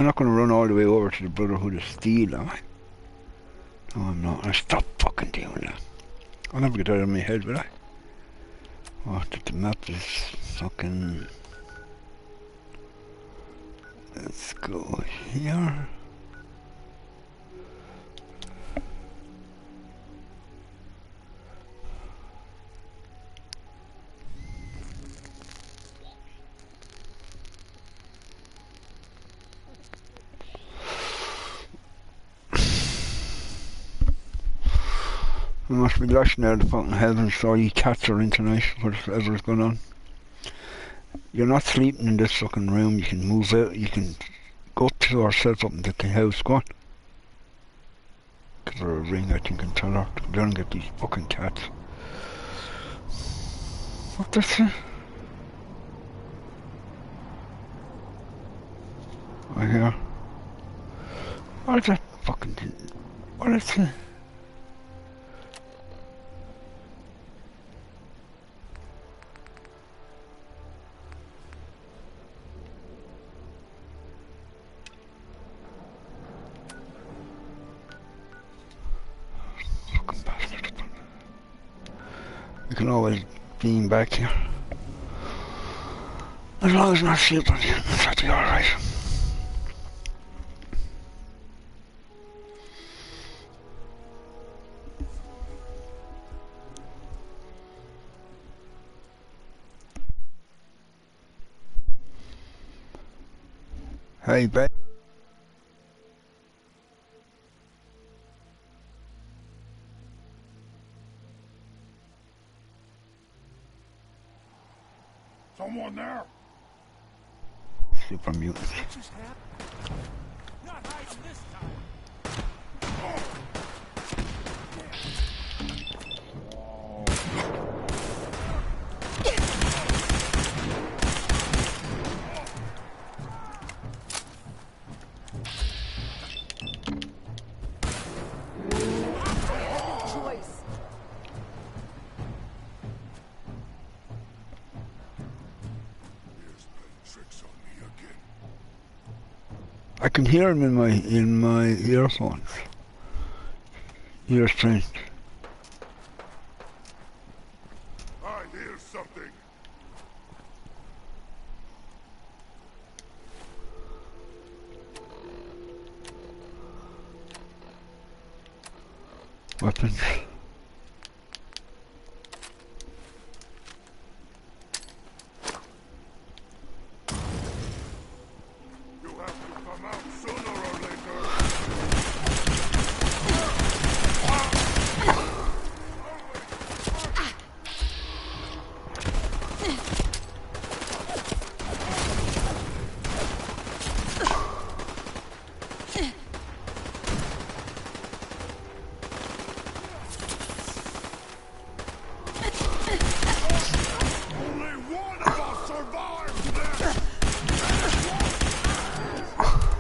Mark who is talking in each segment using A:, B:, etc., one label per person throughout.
A: I'm not going to run all the way over to the Brotherhood of Steel, am I? No, I'm not. I stop fucking doing that. I'll never get that out of my head, will I? Oh, the map is fucking... Let's go here. I must be lashing out the fucking heavens, so you cats are in tonight, whatever's going on. You're not sleeping in this fucking room, you can move out, you can go to ourselves up in the house, go on. Give her a ring, I think, and tell her to go down and get these fucking cats. What this? I hear. What is that fucking thing? What is it? Fucking bastard. We can always beam back here. As long as I'm not sleeping, that'll be alright. Hey, babe.
B: Someone there?
A: Super mutant.
B: Not hiding this time.
A: I can hear him in my earphones. Ear strange.
B: I hear something.
A: Weapons.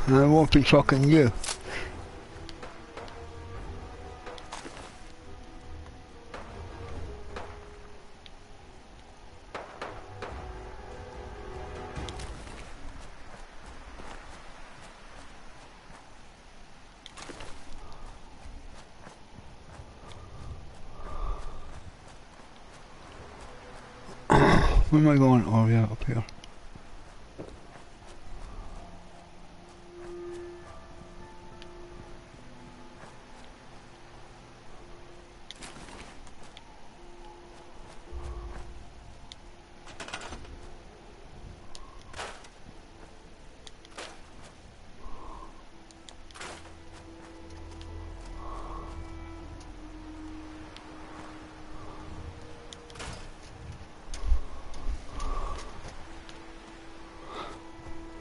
A: I won't be fucking you. Where am I going? Oh yeah, up here.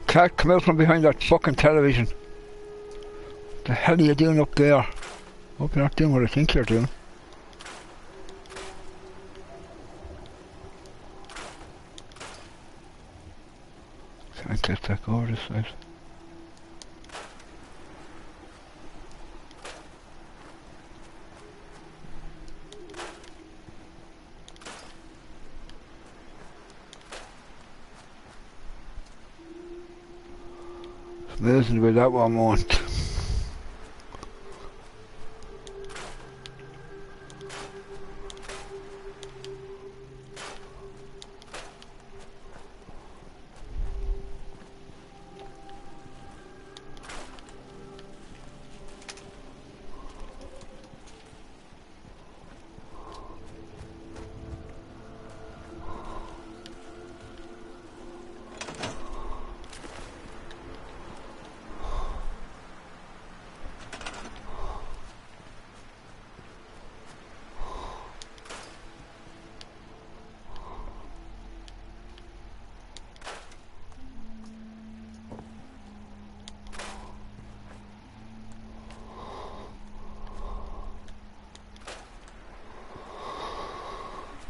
A: Cat, come out from behind that fucking television. What the hell are you doing up there? Hope you're not doing what I think you're doing. Can't get back over this side. Listen to that one won't.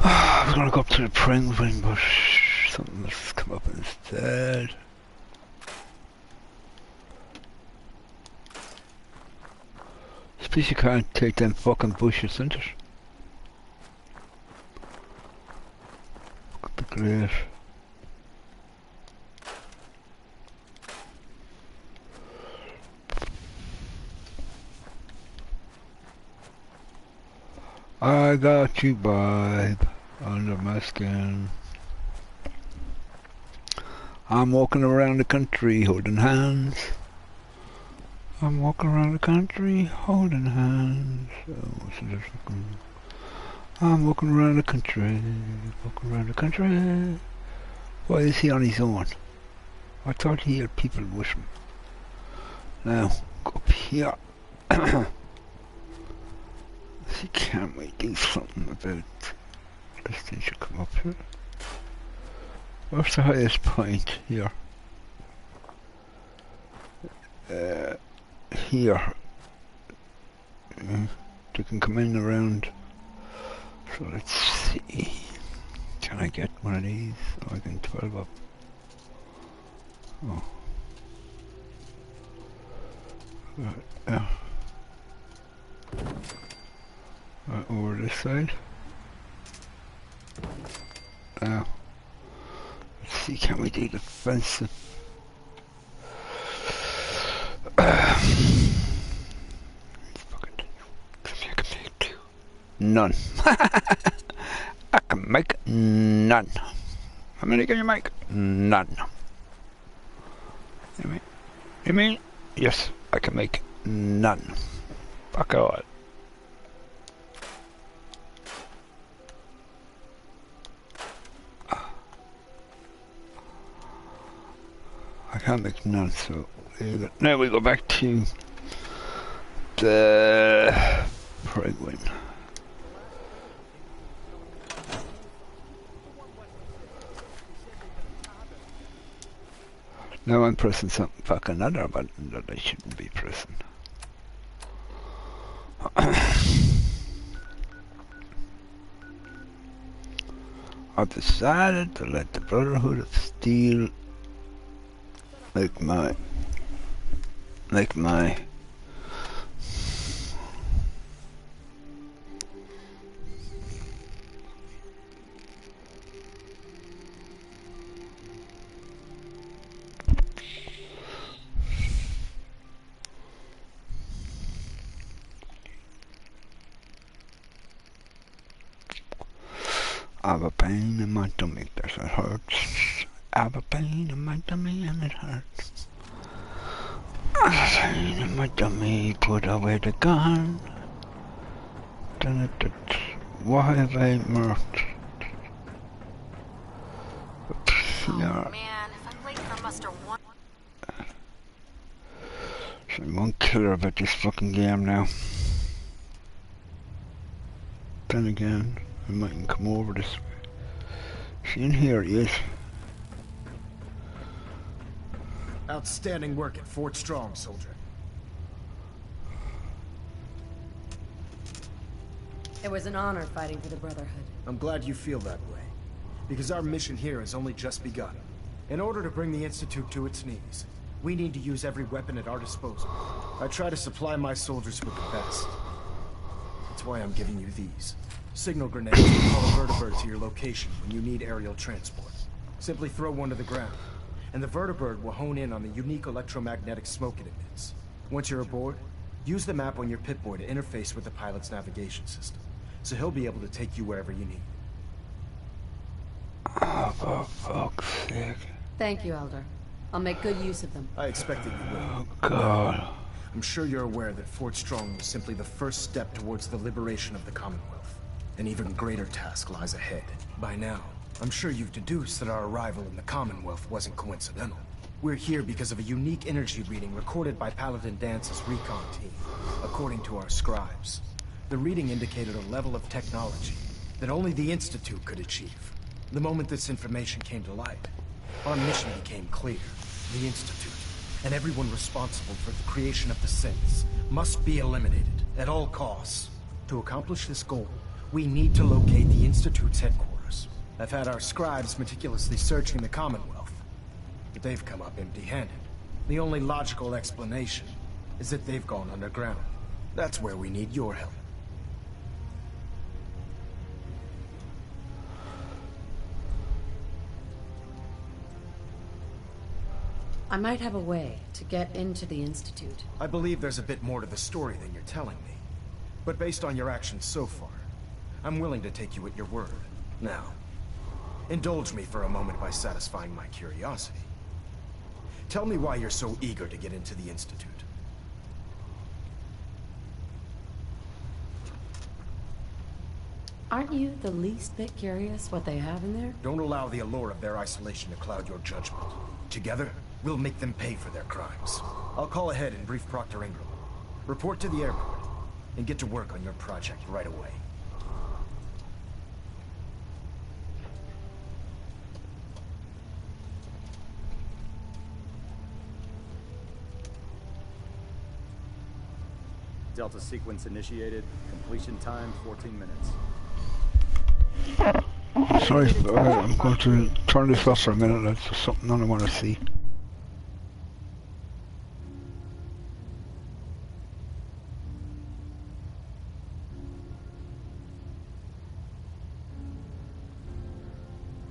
A: I was gonna go up to the penguin, but something else has come up instead. Suppose you can't take them fucking bushes, isn't it? Could be great. I got you, vibe, under my skin. I'm walking around the country holding hands. I'm walking around the country holding hands. Oh, so there's fucking... I'm walking around the country, walking around the country. Why is he on his own? I thought he had people with him. Now, go up here. See, can't we do something about this thing should come up here? What's the highest point here? Here. They can come in around. So let's see. Can I get one of these? Oh, I can 12 up. Oh. Yeah. Over this side. Now, let's see, can we do defensive? None. I can make none. How many can you make? None. You mean? Yes, I can make none. Fuck all. I can't make none, so now we go back to the penguin. Now I'm pressing some fucking other button that I shouldn't be pressing. I've decided to let the Brotherhood of Steel like my I have a pain in my tummy that hurts. I have a pain in my tummy and it hurts. I have a pain in my tummy, put away the gun. What have I marked?
C: Oh man, if I'm late for muster one.
A: So I won't care about this fucking game now. Then again, I mightn't come over this way. See, in here he is.
D: Outstanding work at Fort Strong, soldier.
E: It was an honor fighting for the Brotherhood.
D: I'm glad you feel that way, because our mission here has only just begun. In order to bring the Institute to its knees, we need to use every weapon at our disposal. I try to supply my soldiers with the best. That's why I'm giving you these. Signal grenades to call a vertibird to your location when you need aerial transport. Simply throw one to the ground. and the vertibird will hone in on the unique electromagnetic smoke it emits. Once you're aboard, use the map on your Pip-Boy to interface with the pilot's navigation system, so he'll be able to take you wherever you need.
A: Oh, for fuck's sake.
E: Thank you, Elder. I'll make good use of them.
D: I expected you would.
A: Oh, God.
D: I'm sure you're aware that Fort Strong was simply the first step towards the liberation of the Commonwealth. An even greater task lies ahead. By now, I'm sure you've deduced that our arrival in the Commonwealth wasn't coincidental. We're here because of a unique energy reading recorded by Paladin Dance's recon team, according to our scribes. The reading indicated a level of technology that only the Institute could achieve. The moment this information came to light, our mission became clear. The Institute, and everyone responsible for the creation of the synths, must be eliminated at all costs. To accomplish this goal, we need to locate the Institute's headquarters. I've had our scribes meticulously searching the Commonwealth, but they've come up empty-handed. The only logical explanation is that they've gone underground. That's where we need your help.
E: I might have a way to get into the Institute.
D: I believe there's a bit more to the story than you're telling me. But based on your actions so far, I'm willing to take you at your word. Now, indulge me for a moment by satisfying my curiosity. Tell me why you're so eager to get into the Institute.
E: Aren't you the least bit curious what they have in there?
D: Don't allow the allure of their isolation to cloud your judgment. Together, we'll make them pay for their crimes. I'll call ahead and brief Proctor Ingram. Report to the airport, and get to work on your project right away.
F: Delta sequence initiated. Completion time 14 minutes.
A: Sorry, I'm going to turn this off for a minute. That's just something I want to see.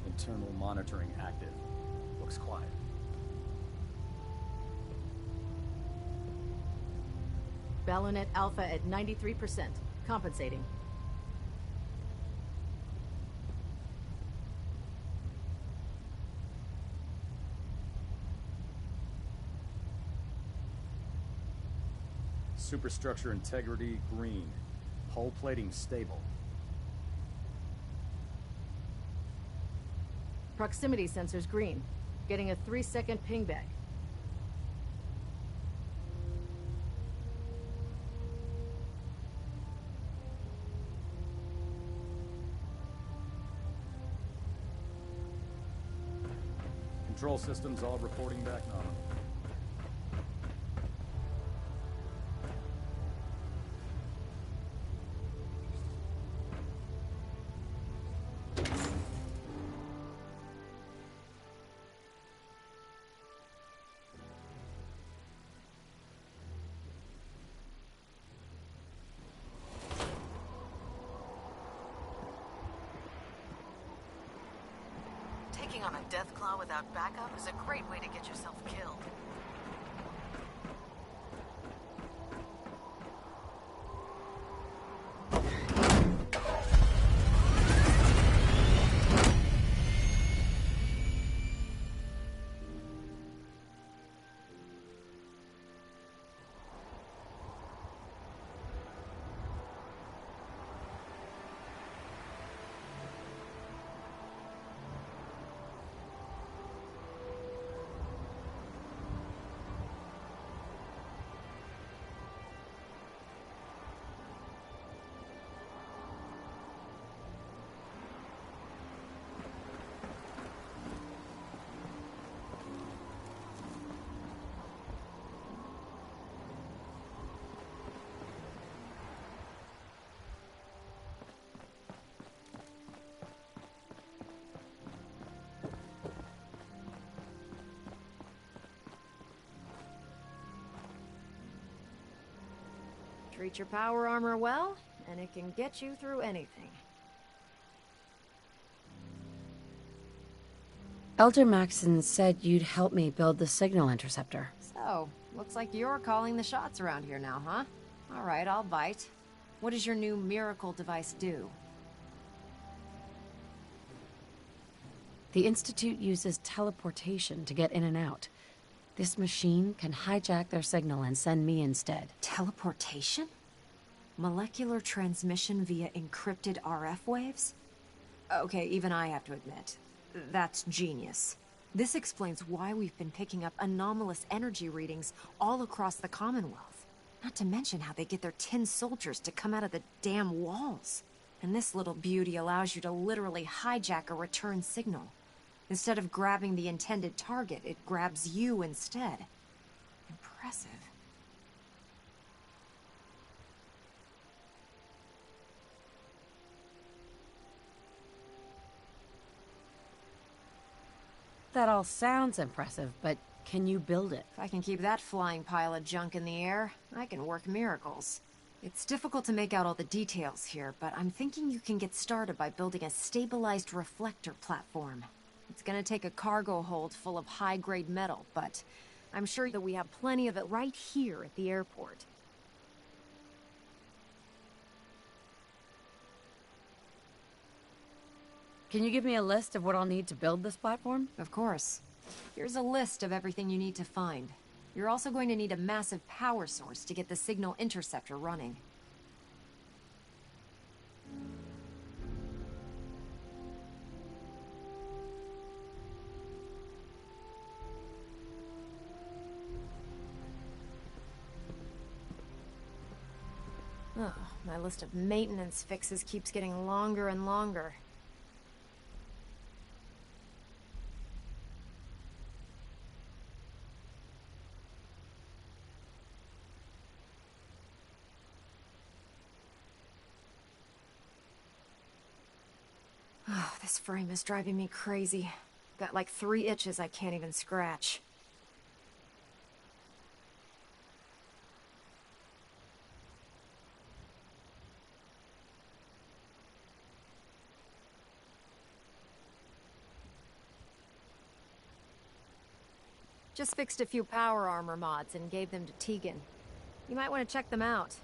F: Internal monitoring active. Looks quiet.
G: Balonet Alpha at 93%. Compensating.
F: Superstructure integrity green. Hull plating stable.
G: Proximity sensors green. Getting a 3-second ping back.
F: Control systems all reporting back nominal.
C: Taking on a Deathclaw without backup is a great way to get yourself killed.
G: Treat your power armor well, and it can get you through anything.
E: Elder Maxon said you'd help me build the signal interceptor.
G: So, looks like you're calling the shots around here now, huh? All right, I'll bite. What does your new miracle device do?
E: The Institute uses teleportation to get in and out. This machine can hijack their signal and send me instead.
G: Teleportation? Molecular transmission via encrypted RF waves? Okay, even I have to admit, that's genius. This explains why we've been picking up anomalous energy readings all across the Commonwealth. Not to mention how they get their tin soldiers to come out of the damn walls. And this little beauty allows you to literally hijack a return signal. Instead of grabbing the intended target, it grabs you instead. Impressive.
E: That all sounds impressive, but can you build it?
G: If I can keep that flying pile of junk in the air, I can work miracles. It's difficult to make out all the details here, but I'm thinking you can get started by building a stabilized reflector platform. It's gonna take a cargo hold full of high-grade metal, but I'm sure that we have plenty of it right here at the airport.
E: Can you give me a list of what I'll need to build this platform?
G: Of course. Here's a list of everything you need to find. You're also going to need a massive power source to get the signal interceptor running. Oh, my list of maintenance fixes keeps getting longer and longer. Oh, this frame is driving me crazy. Got like 3 itches I can't even scratch. Just fixed a few power armor mods and gave them to Tegan. You might want to check them out.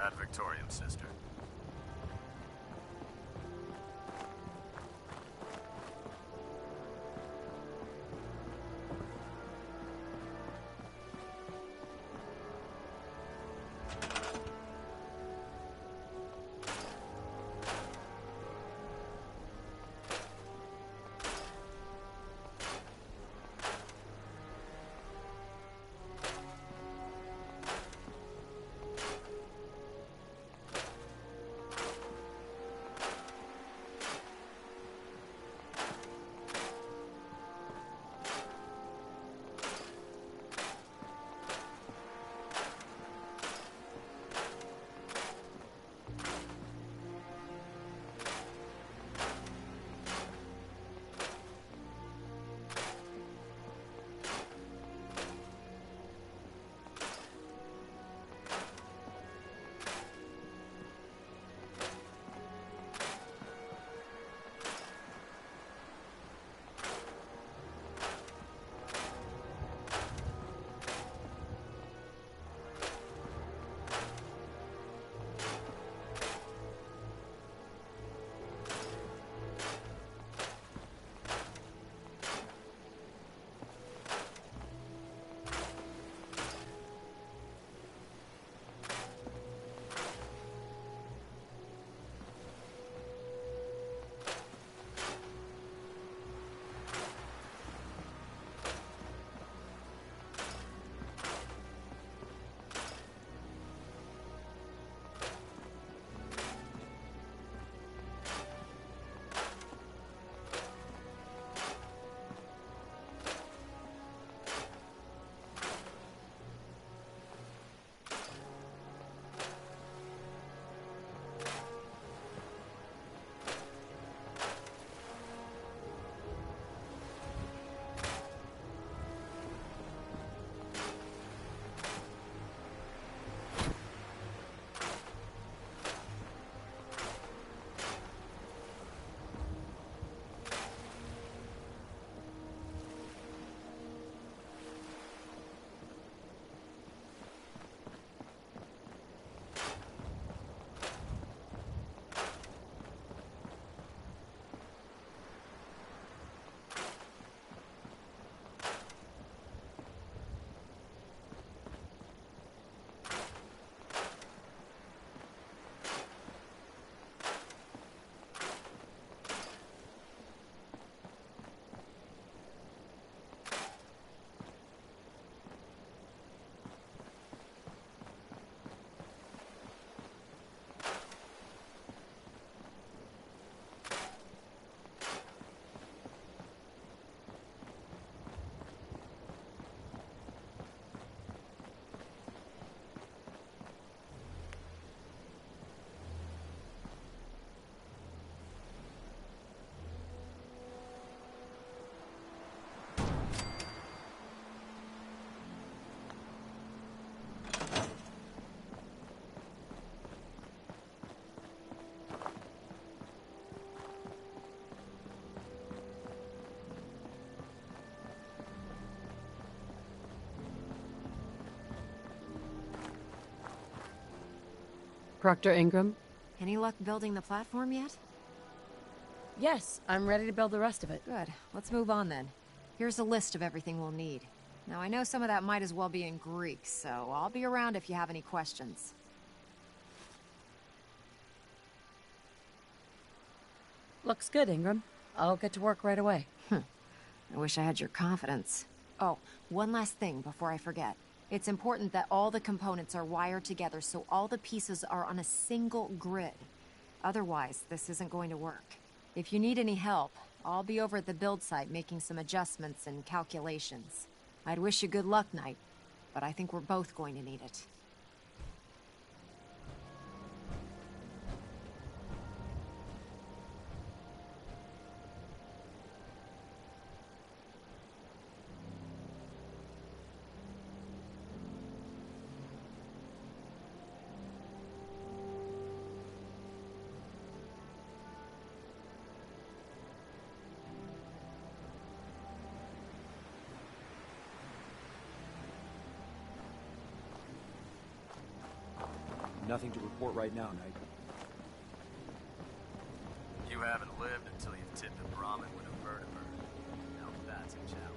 H: Ad Victoriam, sister.
E: Proctor Ingram?
G: Any luck building the platform yet?
E: Yes, I'm ready to build the rest of it.
G: Good. Let's move on then. Here's a list of everything we'll need. Now, I know some of that might as well be in Greek, so I'll be around if you have any questions.
E: Looks good, Ingram. I'll get to work right away.
G: I wish I had your confidence. Oh, one last thing before I forget. It's important that all the components are wired together so all the pieces are on a single grid. Otherwise, this isn't going to work. If you need any help, I'll be over at the build site making some adjustments and calculations. I'd wish you good luck, Knight, but I think we're both going to need it.
F: Nothing to report right now, Knight.
H: You haven't lived until you've tipped a Brahmin with a vertebrae. Now that's a challenge.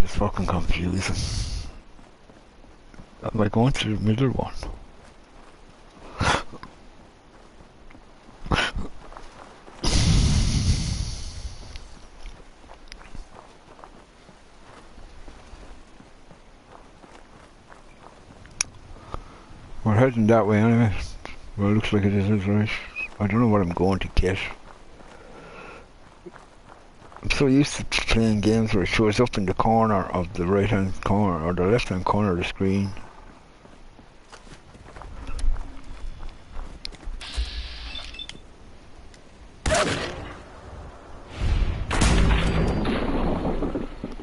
A: It's fucking confusing. Am I going to the middle one? We're heading that way anyway. Well, it looks like it is right. I don't know what I'm going to get. I'm so used to playing games where it shows up in the corner of the right hand corner or the left hand corner of the screen.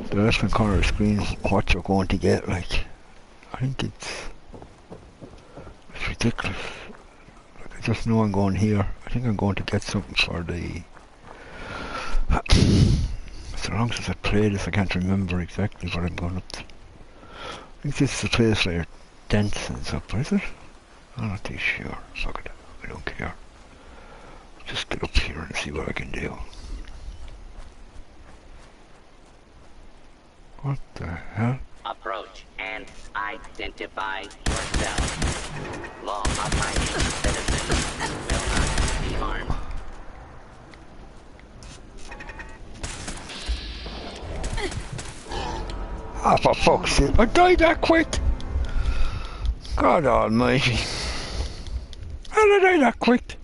A: The left hand corner of the screen is what you're going to get, like. I think it's ridiculous. Like, I just know I'm going here. I think I'm going to get something for the... So long since I played this, I can't remember exactly what I'm going up to. I think this is the place where Dents ends up, is it? I'm not too sure. Fuck it. I don't care. Just get up here and see what I can do. What the hell?
I: Approach and identify yourself. Law-abiding citizens will not be harmed.
A: Ah, for fuck's sake, I died that quick! God almighty. How did I die that quick?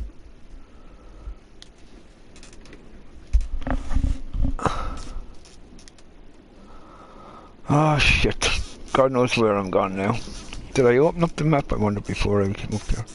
A: Oh shit. God knows where I'm gone now. Did I open up the map? I wonder before I came up here.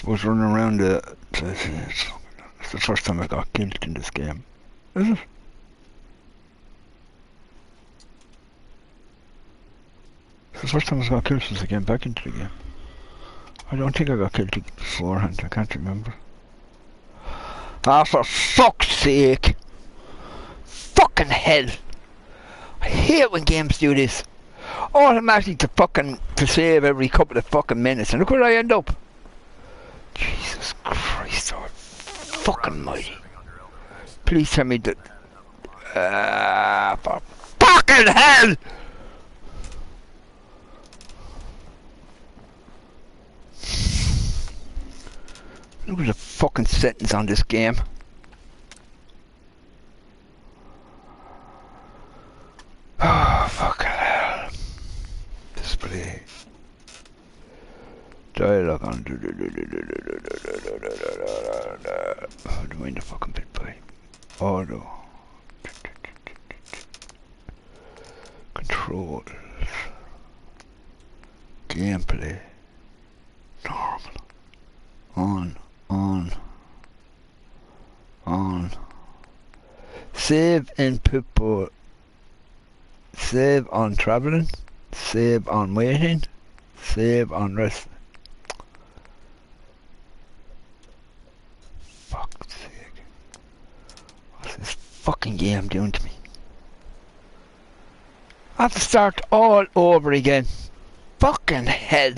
A: Was running around the place. It's the first time I got killed in this game. Is it? It's the first time I got killed since I came back into the game. I don't think I got killed beforehand, I can't remember. Ah, for fuck's sake! Fucking hell! I hate when games do this. Automatically to save every couple of fucking minutes, and look where I end up. Jesus Christ, oh fucking mighty. Please tell me that... for fucking hell! Look at the fucking settings on this game. Oh, fucking hell. Display. Dialogue on. Doing the fucking bit by. Auto. Controls. Gameplay. Normal. On. Save input board. Save on traveling. Save on waiting. Save on rest. Fuck's sake. What's this fucking game doing to me? I have to start all over again. Fucking hell.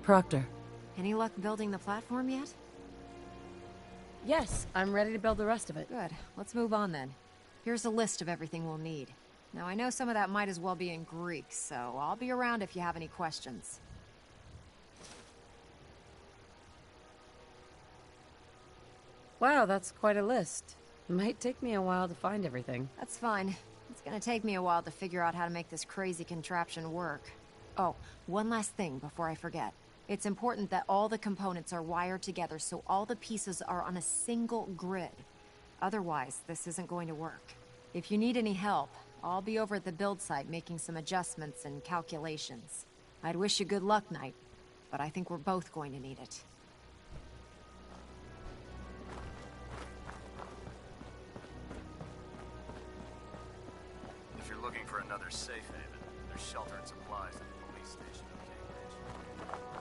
E: Proctor.
G: Any luck building the platform yet?
E: Yes, I'm ready to build the rest of it.
G: Good. Let's move on then. Here's a list of everything we'll need. Now, I know some of that might as well be in Greek, so I'll be around if you have any questions.
E: Wow, that's quite a list. Might take me a while to find everything.
G: That's fine. It's gonna take me a while to figure out how to make this crazy contraption work. Oh, one last thing before I forget. It's important that all the components are wired together so all the pieces are on a single grid. Otherwise, this isn't going to work. If you need any help, I'll be over at the build site making some adjustments and calculations. I'd wish you good luck, Knight, but I think we're both going to need it.
H: If you're looking for another safe haven, there's shelter and supplies at the police station in Cambridge.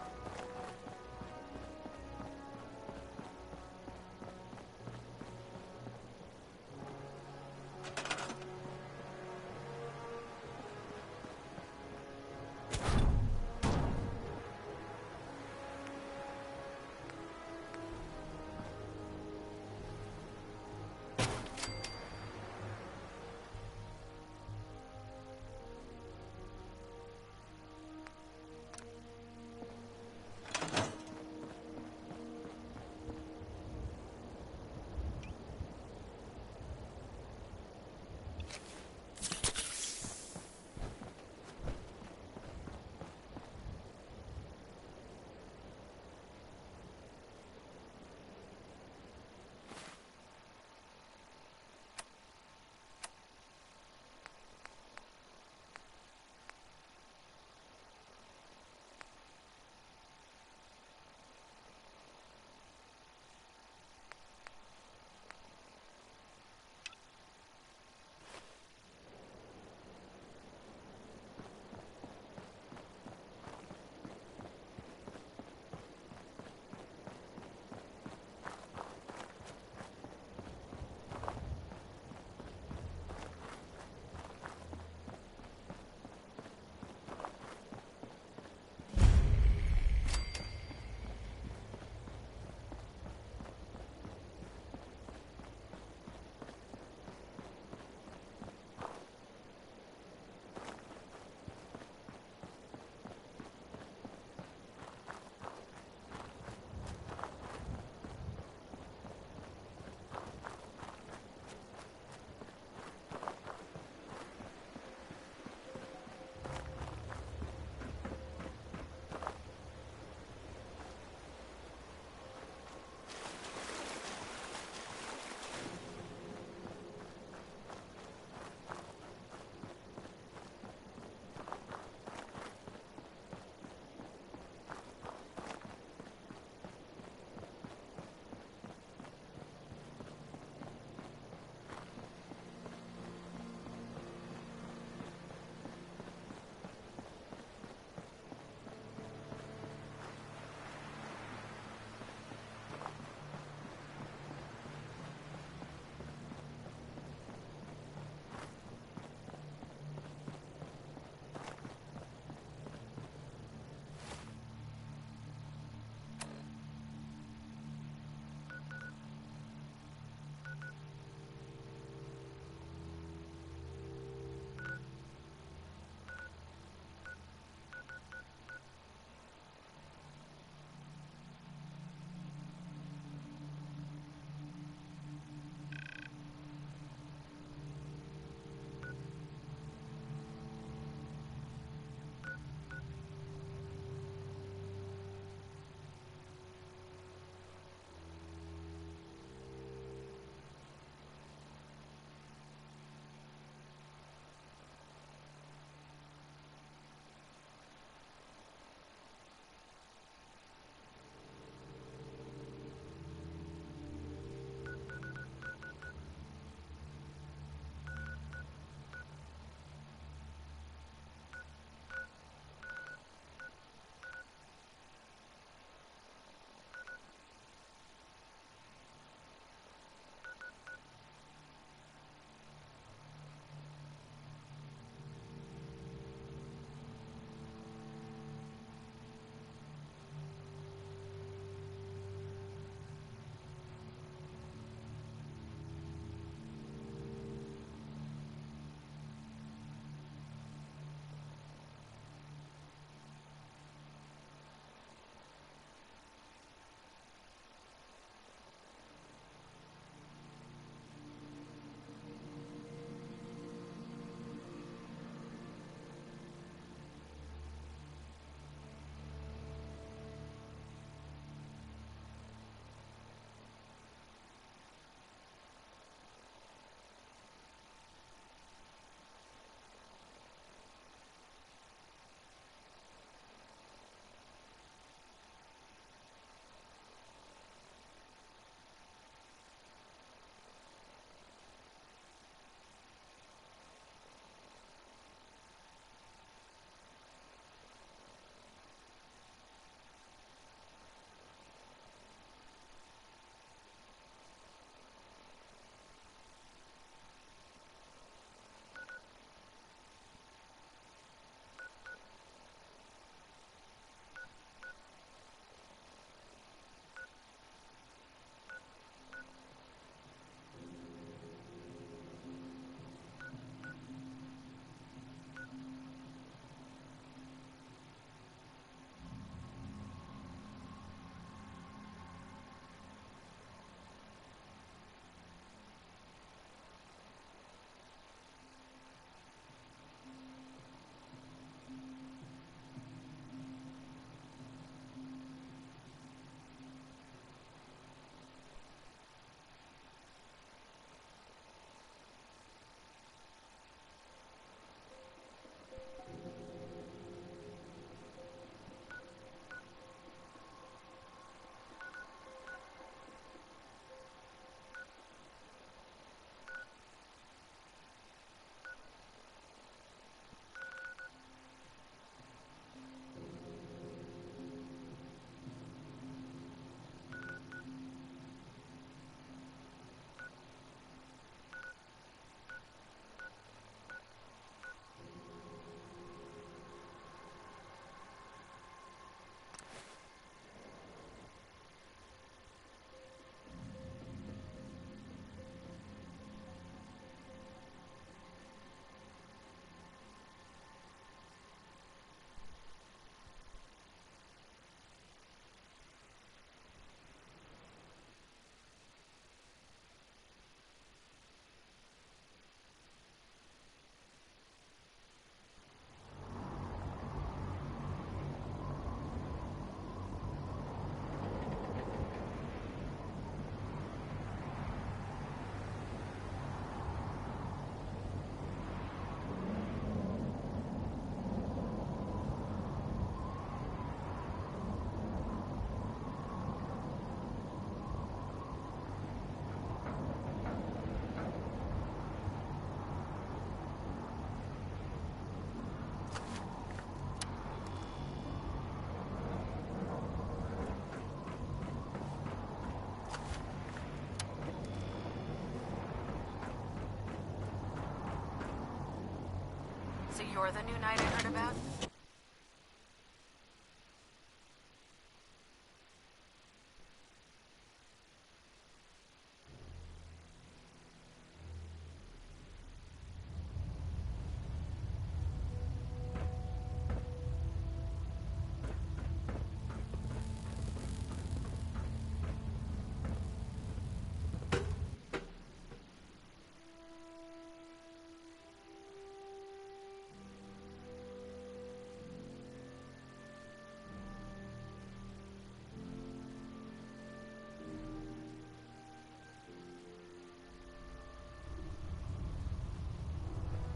C: You're the new knight I heard about?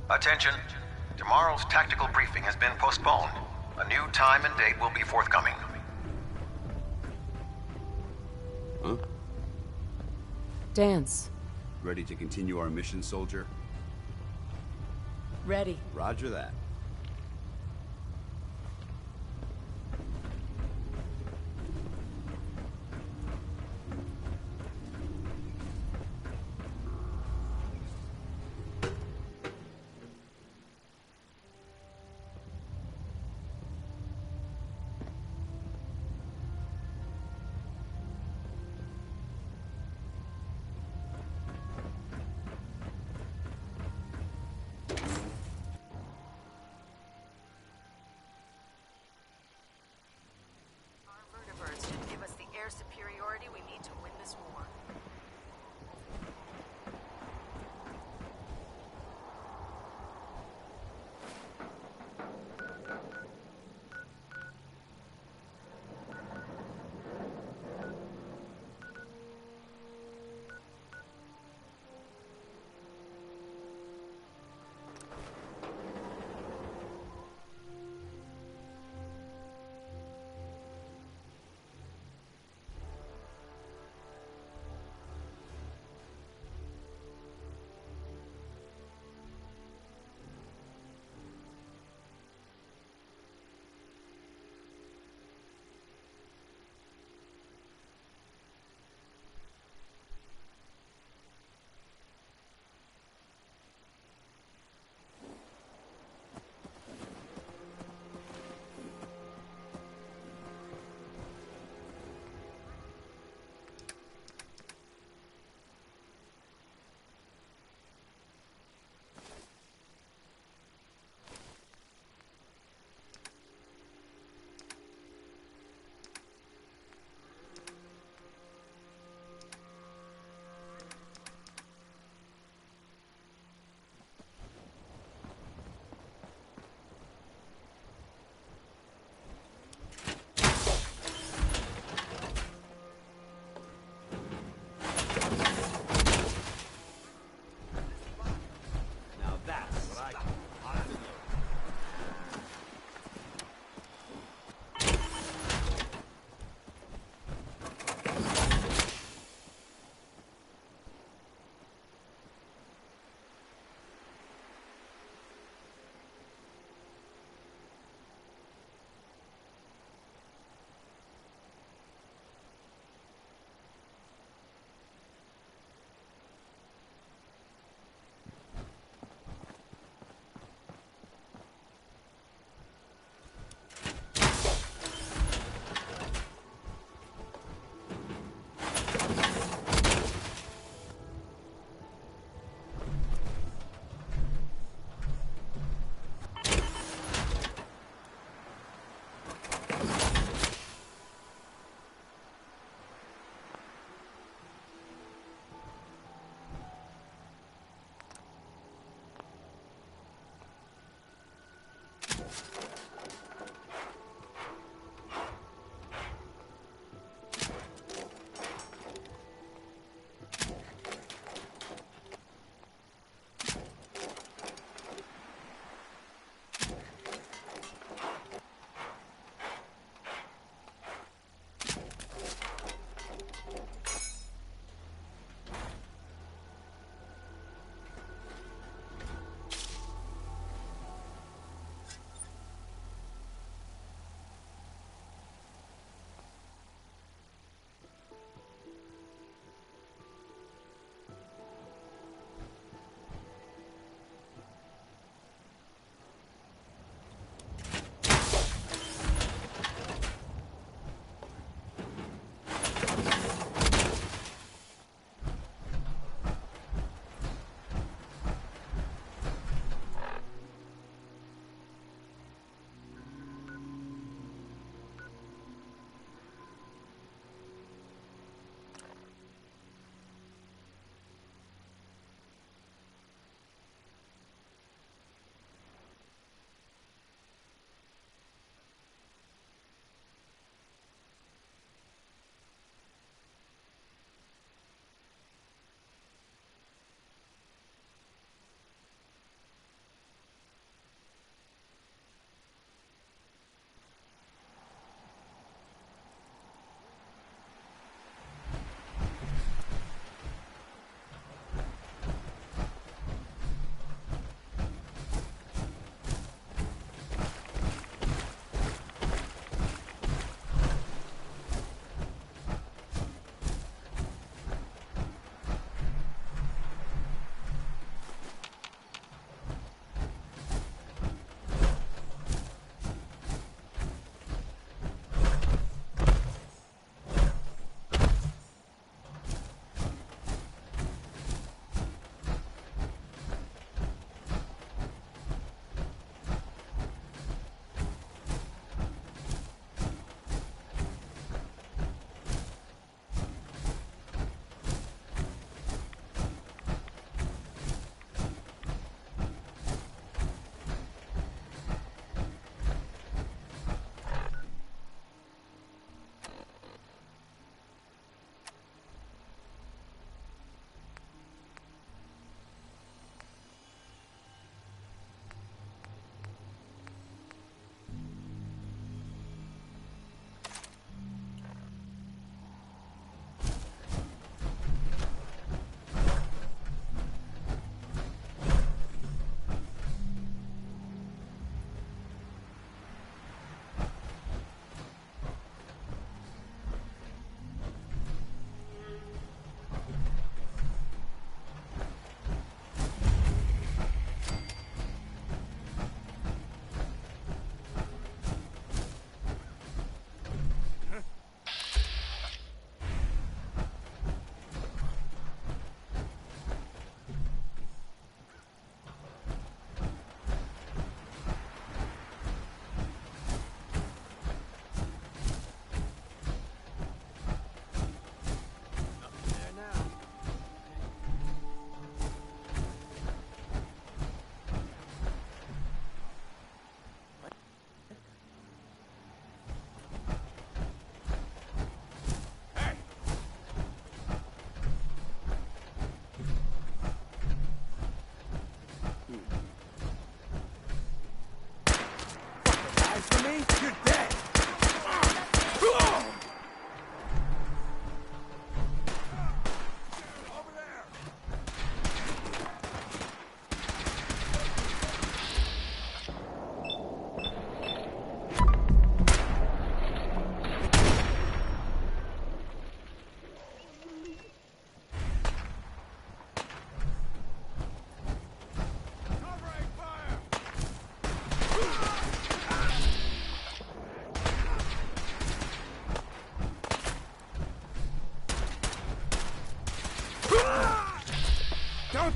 J: Attention. Tomorrow's tactical briefing has been postponed. A new time and date will be forthcoming.
K: Huh?
E: Dance.
K: Ready to continue our mission, soldier?
E: Ready.
K: Roger that.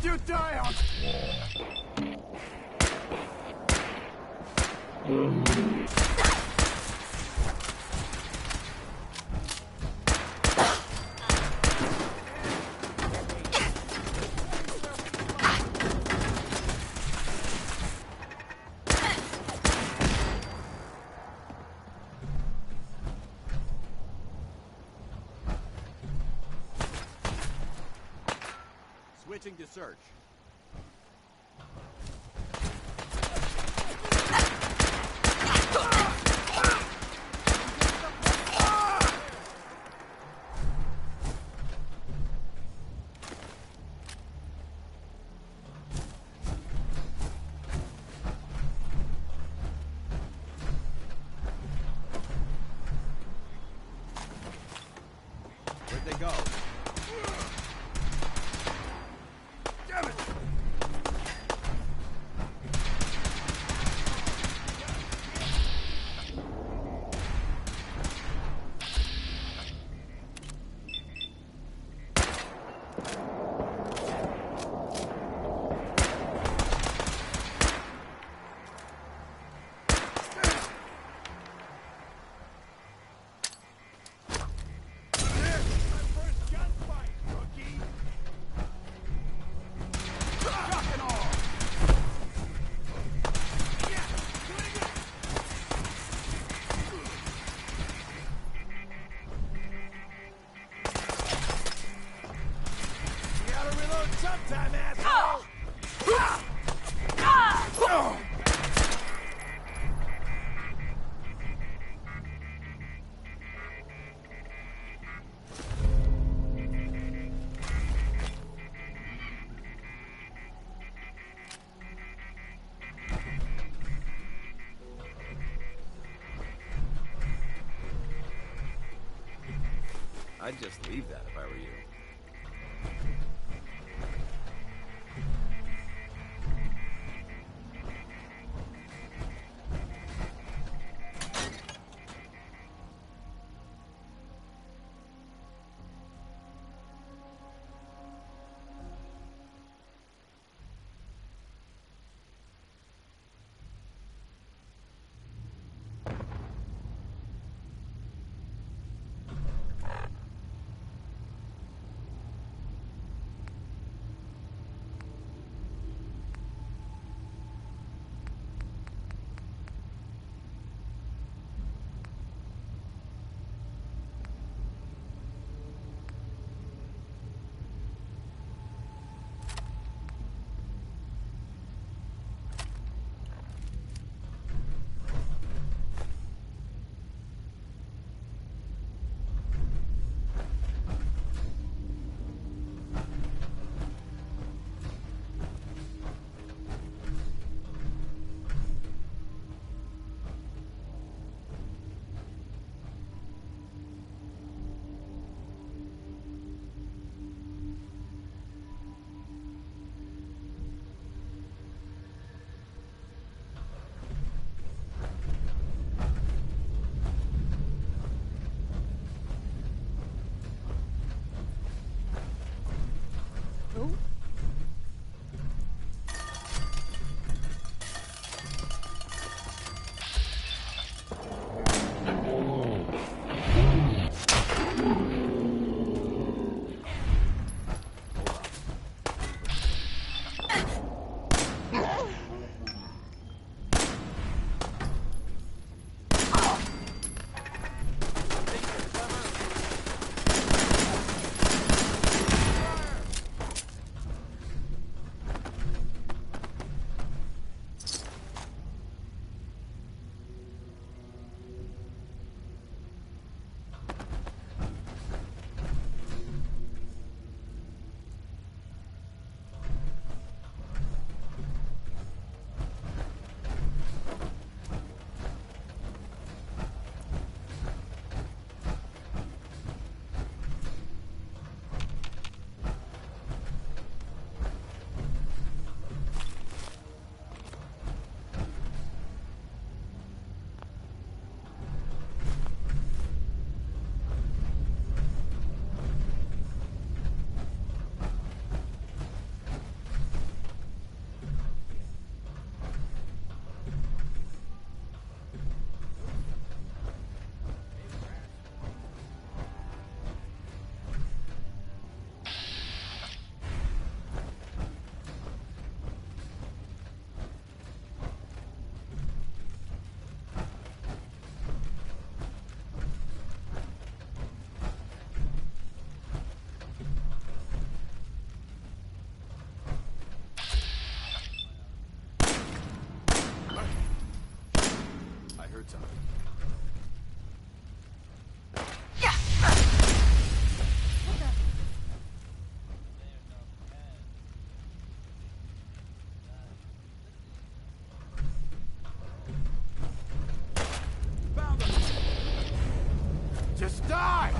D: Don't you die on...
F: Switching to search. Where'd they go?
B: Damn it!
D: Sometime, asshole!
K: I'd just leave that if I were you.
B: Just die!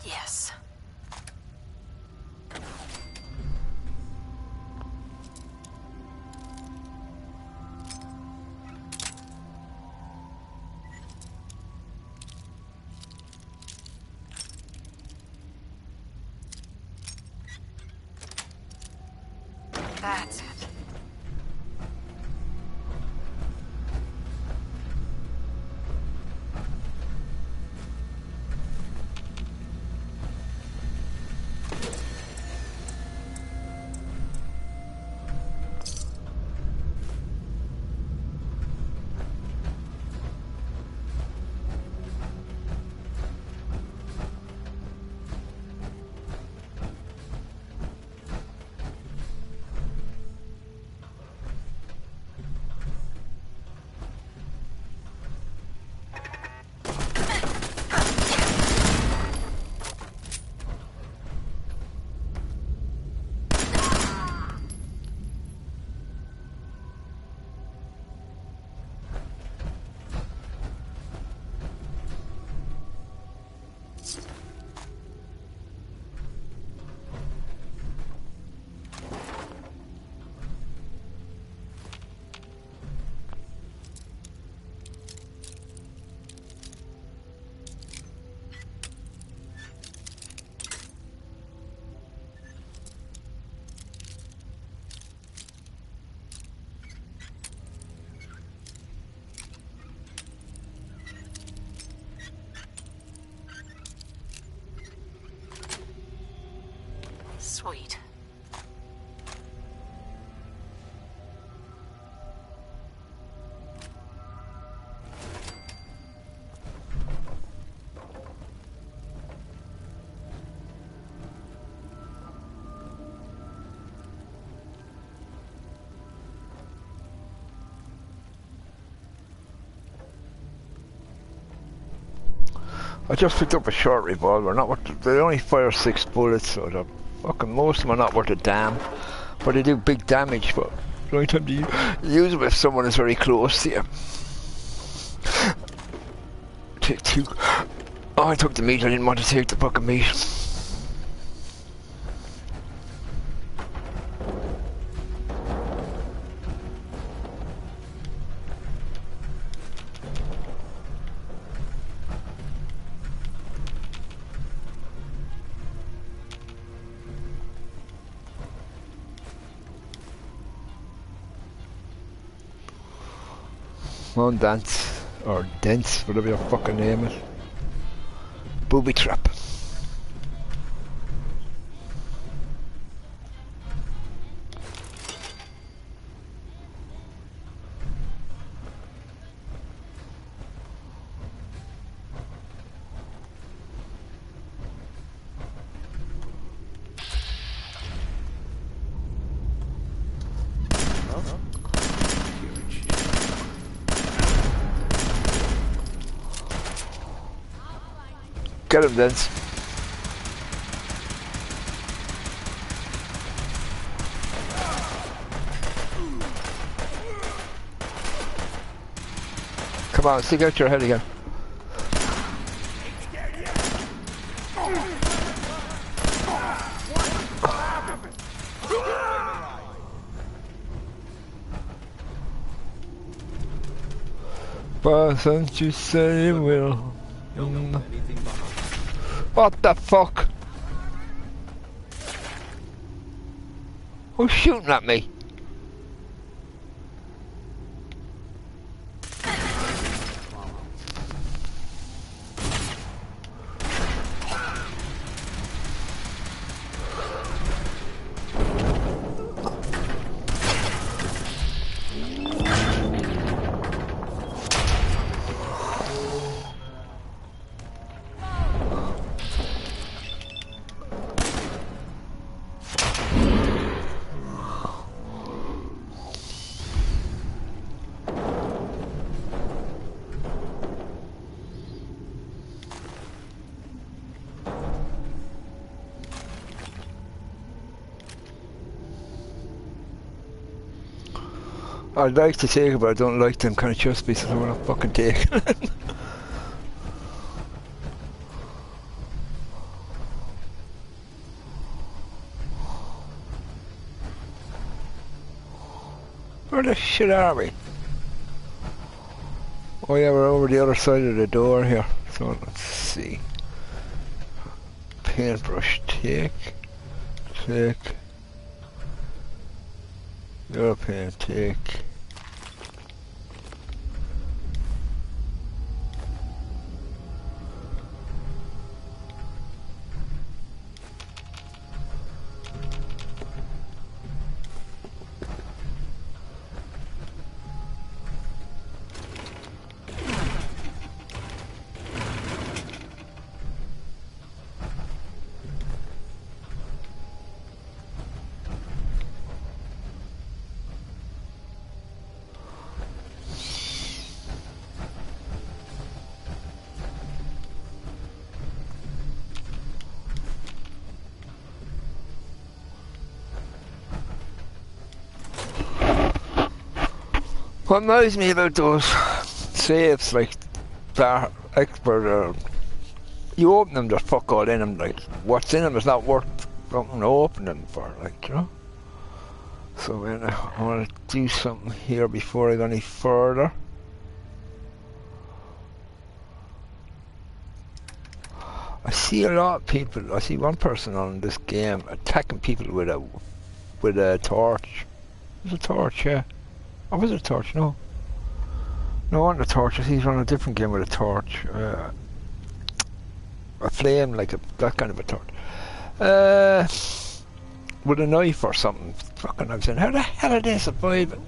C: Yes. That's it. Sweet.
A: I just picked up a short revolver, not worth, they only fire 6 bullets, so the fucking most of them are not worth a damn. But they do big damage, but the only time to use them if someone is very close to you. Take 2. Oh, I took the meat, I didn't want to take the fucking meat. On dance, or dents, whatever your fucking name is. Booby trap. Get him, Dents. Come on, stick out your head again. But since you say you will.
K: You'll know anything behind.
A: What the fuck? Who's shooting at me? I'd like to take it, but I don't like them kind of chest pieces, so I'm not fucking taking it. Where the shit are we? Oh yeah, we're over the other side of the door here. So let's see. Paintbrush, take. European, take. What annoys me about those safes, like Bar Expert, you open them, there's fuck all in them, like what's in them is not worth fucking opening for, like, you know. So then I want to do something here before I go any further. I see a lot of people. I see one person on this game attacking people with a torch. There's a torch, yeah. Oh, was it a torch? No. No, not a torch. I think he's on a different game with a torch. A flame, like that kind of a torch. With a knife or something. Fucking, I was saying, how the hell are they surviving?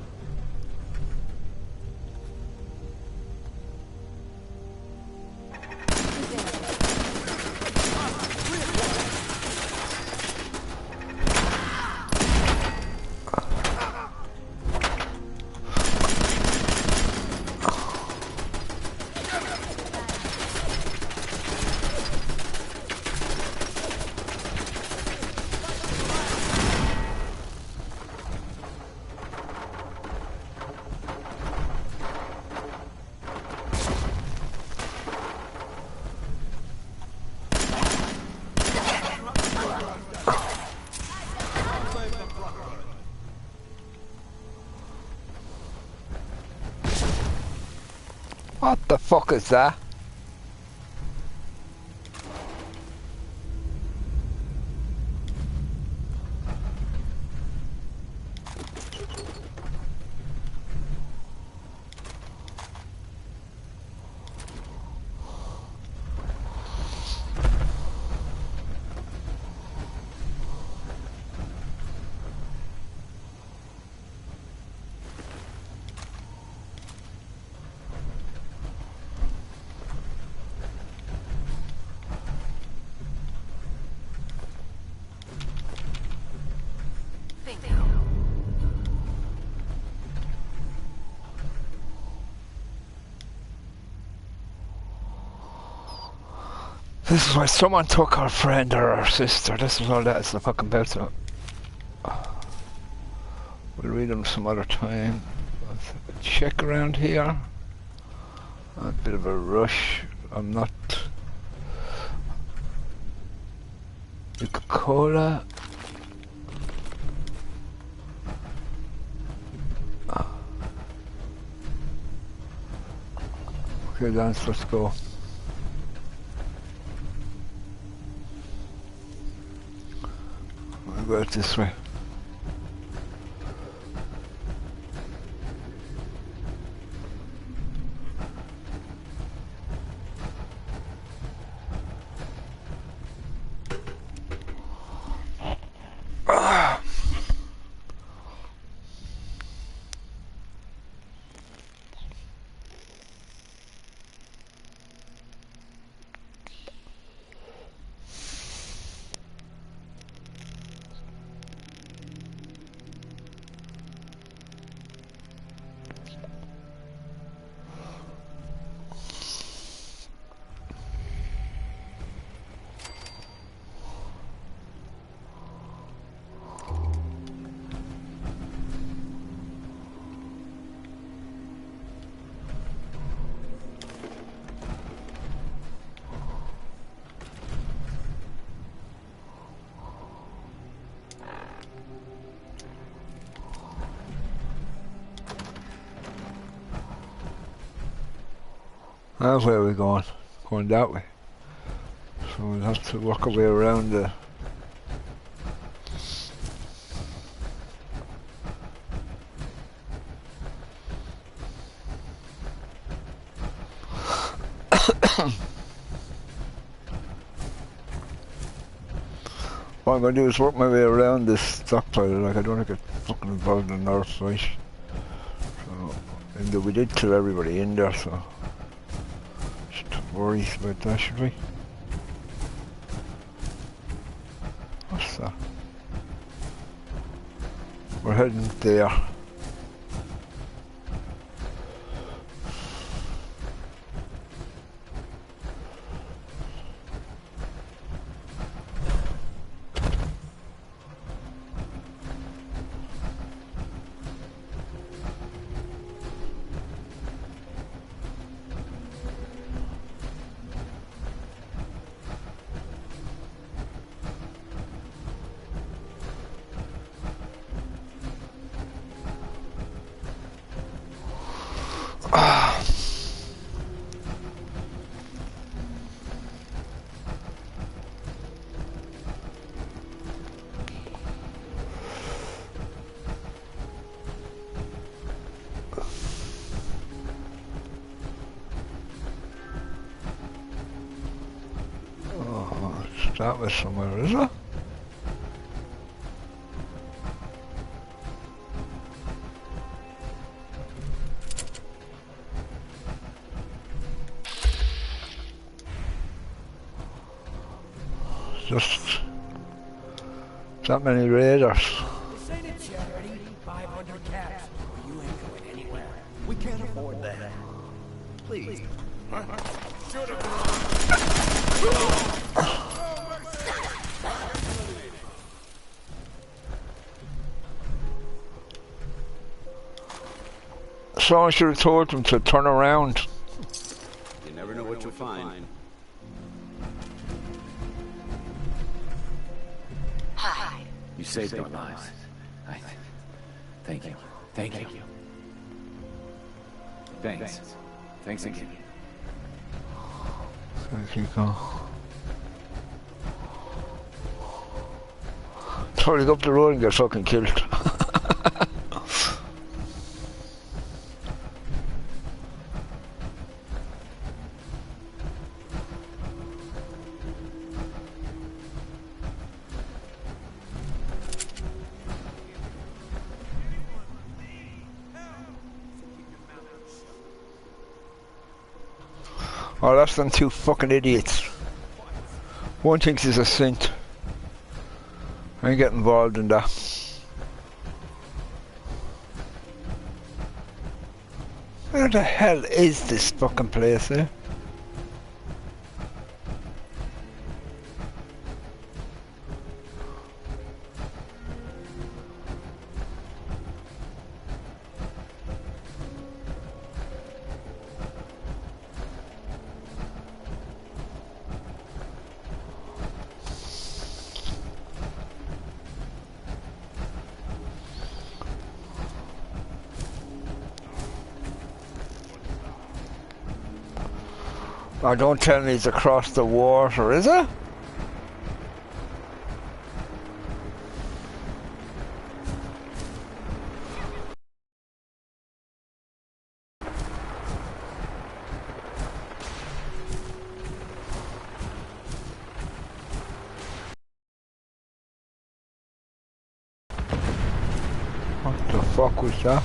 A: What the fuck is that? This is why someone took her friend or her sister. This is all that is the fucking about. So we'll read them some other time. Let's check around here. A bit of a rush. I'm not. Coca-Cola. Okay, guys, let's go. go out this way. That's where we're going. Going that way. So we'll have to work our way around the... What I'm going to do is work my way around this stockpile. Like, I don't want to get fucking involved in another fight. So, and we did kill everybody in there, so... worries about that, should we? What's that? We're heading there. That was somewhere, is it? Just that many raiders.
B: This ain't a charity. 500 caps. You ain't going anywhere. We can't afford that. Please. Shoot him.
A: Someone should have told them to turn around.
K: You never know what you'll find.
C: Hi.
L: You saved our lives. Thank you. Thank you. Thanks. Thanks again.
A: Thank you, go. Hurry up the road and get fucking killed. Oh, that's them two fucking idiots. One thinks he's a saint. I ain't get involved in that. Where the hell is this fucking place, eh? Oh, don't tell me it's across the water, is it? fuck was that?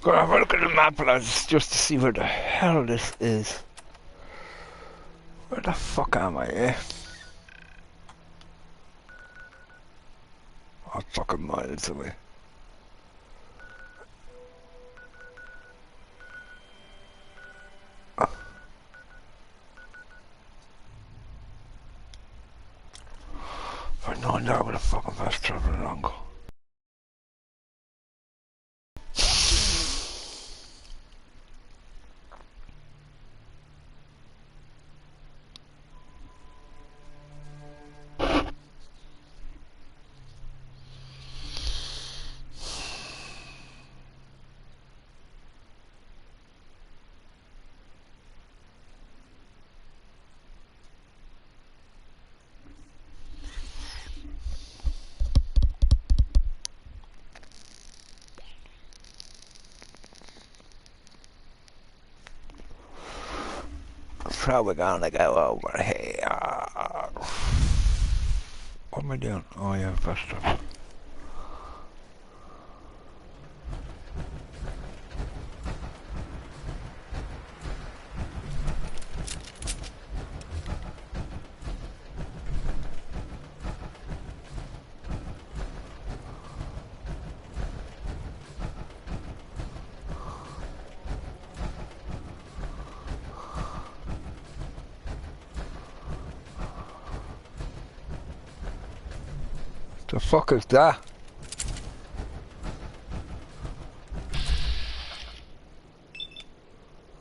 A: Gonna have a look at the map, lads, just to see where the hell this is. Where the fuck am I, eh? Oh, fucking miles away. If I'd known that, I would have fucking fast travel longer. Probably gonna go over here. What am I doing? Oh yeah, fast travel. The fuck is that?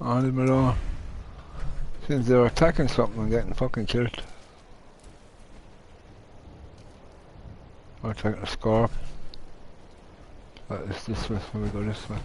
A: Oh, leave me alone. Seems they're attacking something and getting fucking killed. Or taking a scarf. That is this way, so we go this way.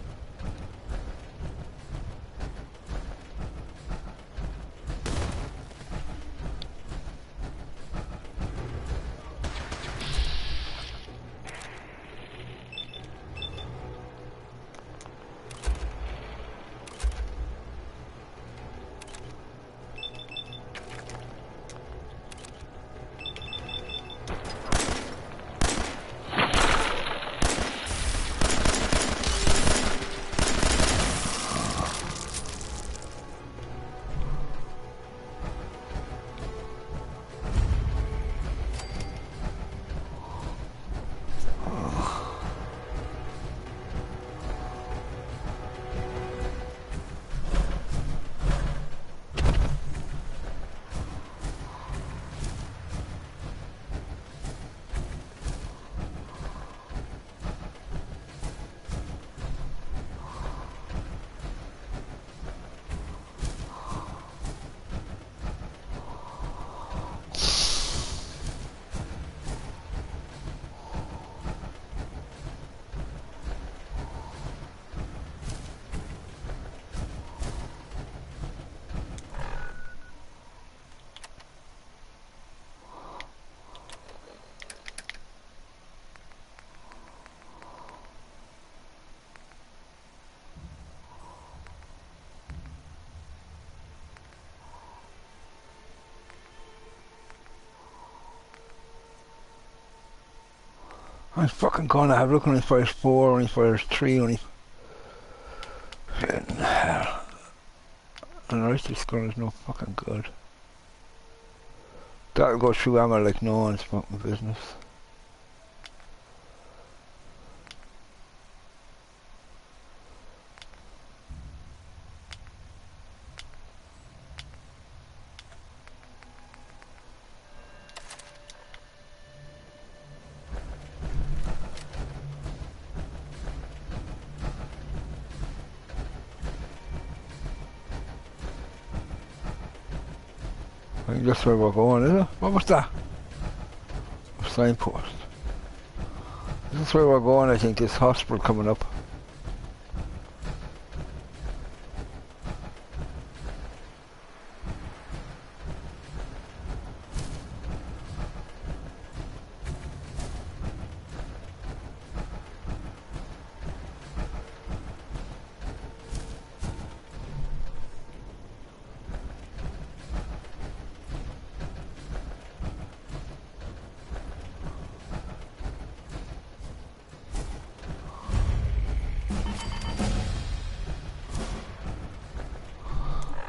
A: I'm fucking gonna have a look. Only fires 4, only fires 3, only... Fucking hell. And the rest of this gun is no fucking good. That'll go through ammo like no one's fucking business. I think that's where we're going, is it? What was that? A signpost. This is where we're going, I think, this hospital coming up.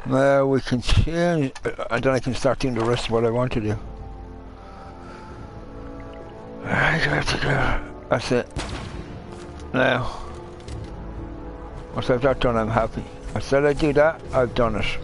A: We can change, and then I can start doing the rest of what I want to do. That's it. Now, once I've that done, I'm happy. I said I'd do that, I've done it.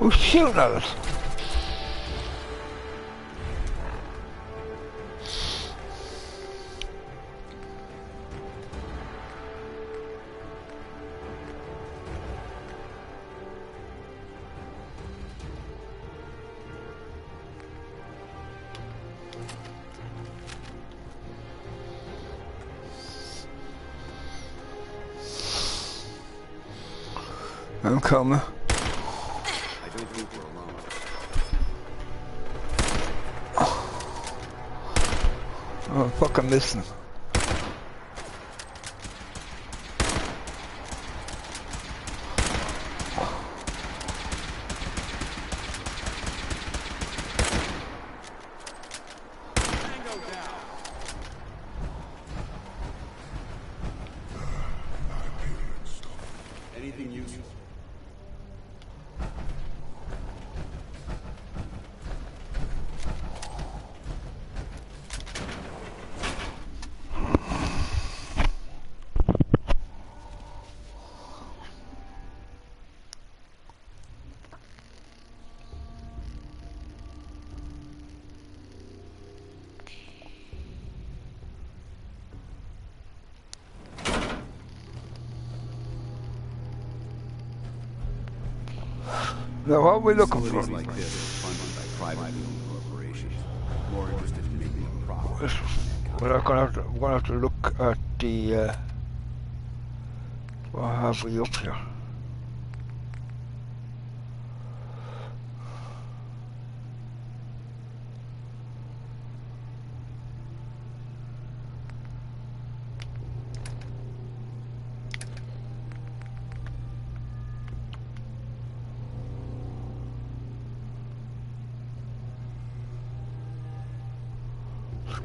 A: Who's shooting at us? I'm coming. Oh, fuck, I'm missing.
K: Anything useful?
A: Now, what are we looking for?
K: Facilities like this are funded by privately owned corporations, more interested in making a profit.
A: Well, I'm gonna have to look at the. What have we up here?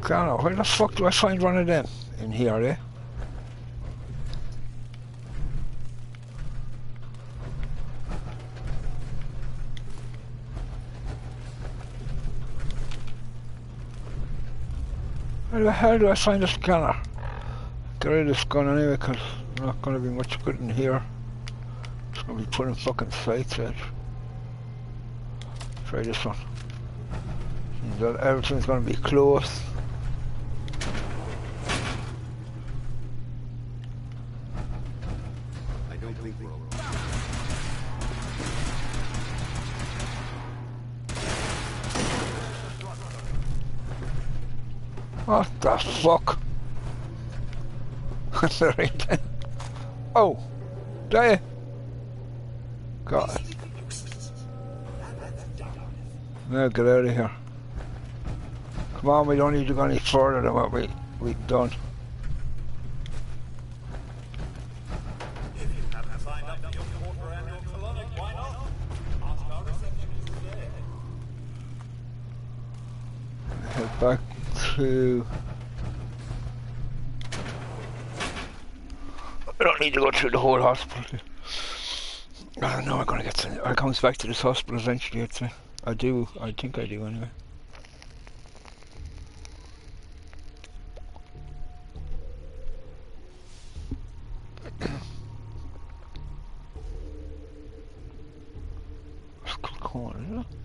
A: God, where the fuck do I find one of them? In here, eh? Where the hell do I find a scanner? Get rid of this gun anyway, because there's not going to be much good in here. It's going to be putting fucking sights in. Try this one. Seems that everything's going to be close. What the fuck? Oh, there. God. Now get out of here. Come on, we don't need to go any further than what we've done. Head back to... I don't need to go through the whole hospital. I know I'm gonna get to... I comes back to this hospital eventually, I'd say. I think I do anyway. corner, is it?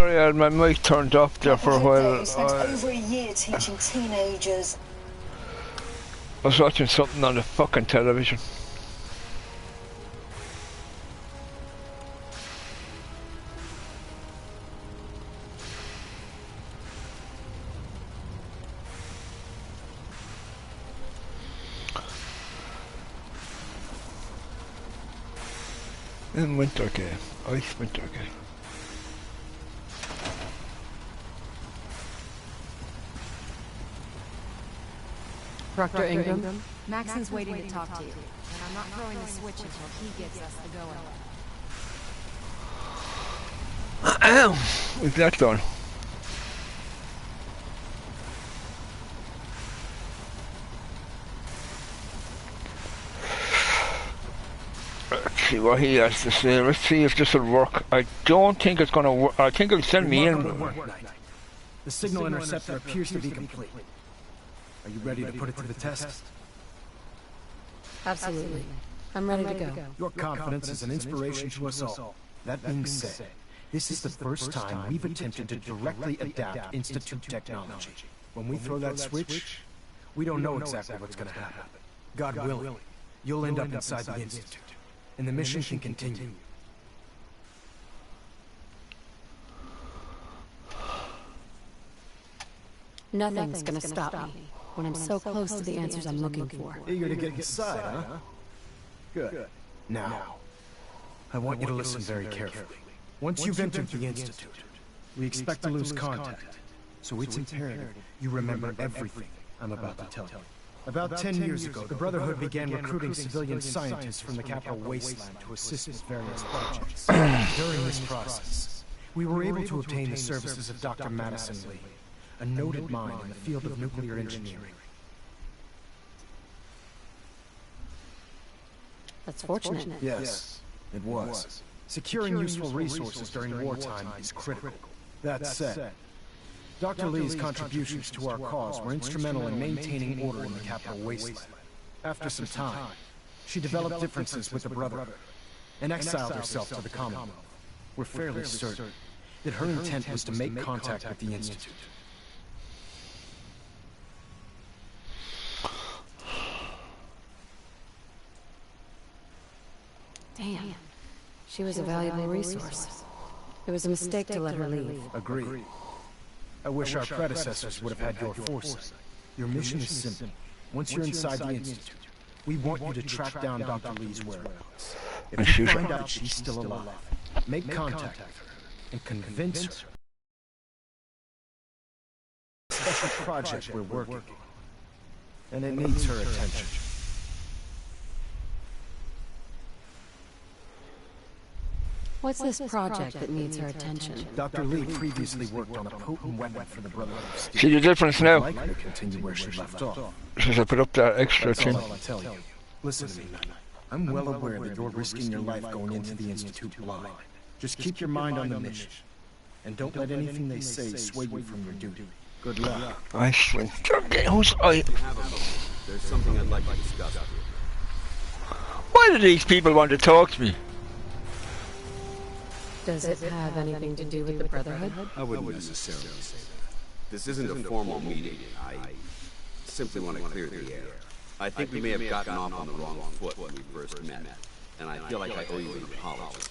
A: Sorry, I had my mic turned off there for a while.
M: You spent over a year teaching teenagers.
A: I was watching something on the fucking television. In winter game, ice winter game.
E: Proctor Ingram?
G: Maxon's waiting to talk to you, and I'm not throwing the switch until he gives us the go-ahead.
A: Is that done? Let's see what he has to say. Let's see if this will work. I don't think it's gonna work. I think it'll send me in.
D: The signal interceptor appears to be complete. Are you ready to put it to the test?
E: Absolutely. I'm ready to go.
D: Your confidence is an inspiration to us all. That being said, this is the first time we've attempted to directly adapt Institute technology. When we throw that switch, we don't know exactly what's going to happen. God willing, you'll end up inside the Institute, and the mission can continue.
E: Nothing's gonna stop me when I'm so close to the answers I'm looking for.
D: Eager to get inside, huh? Good. Now, I want you to listen very carefully. Once you've entered the Institute, we expect to lose contact, so it's imperative you remember everything I'm about to tell you. About 10 years ago, the Brotherhood began recruiting civilian scientists from the capital wasteland to assist with various projects. During this process, we were able to obtain the services of Dr. Madison Lee, a noted mind in the field of nuclear engineering.
E: That's fortunate.
D: Yes, it was. Securing useful resources during wartime is critical. That said, Dr. Lee's contributions to our cause were instrumental in maintaining order in the capital wasteland. After some time, she developed differences with the Brotherhood and exiled herself to the Commonwealth. We're fairly certain that her intent was to make contact with the Institute.
E: Damn. She was a valuable resource. It was a mistake to let her leave.
D: Agreed. I wish our predecessors would have had your foresight. Your mission is simple. Once you're inside the Institute, we want you to track down Dr. Lee's whereabouts. If you find out she's still alive, make contact with her and convince her. Special project we're working on, and it needs her attention.
E: What's this project that needs her attention?
D: Dr. Lee previously worked on a potent weapon for the Brotherhood.
A: See the difference now?
D: I'd like to continue where she left off.
A: Since I put up that extra thing.
D: That's all I'll tell you. Listen to me, man. I'm well aware that you're risking your life going into the Institute blind. Just keep your mind on the mission. And don't let anything they say sway you from your duty. Good luck.
A: I swear. Who's I?
K: There's something I'd like to discuss.
A: Why do these people want to talk to me?
E: Does it have anything to do with the Brotherhood?
K: I wouldn't necessarily say that. This isn't a formal meeting. I simply want to clear the air. I think we may have gotten off on the wrong foot when we first met, and I feel like I owe you an apology.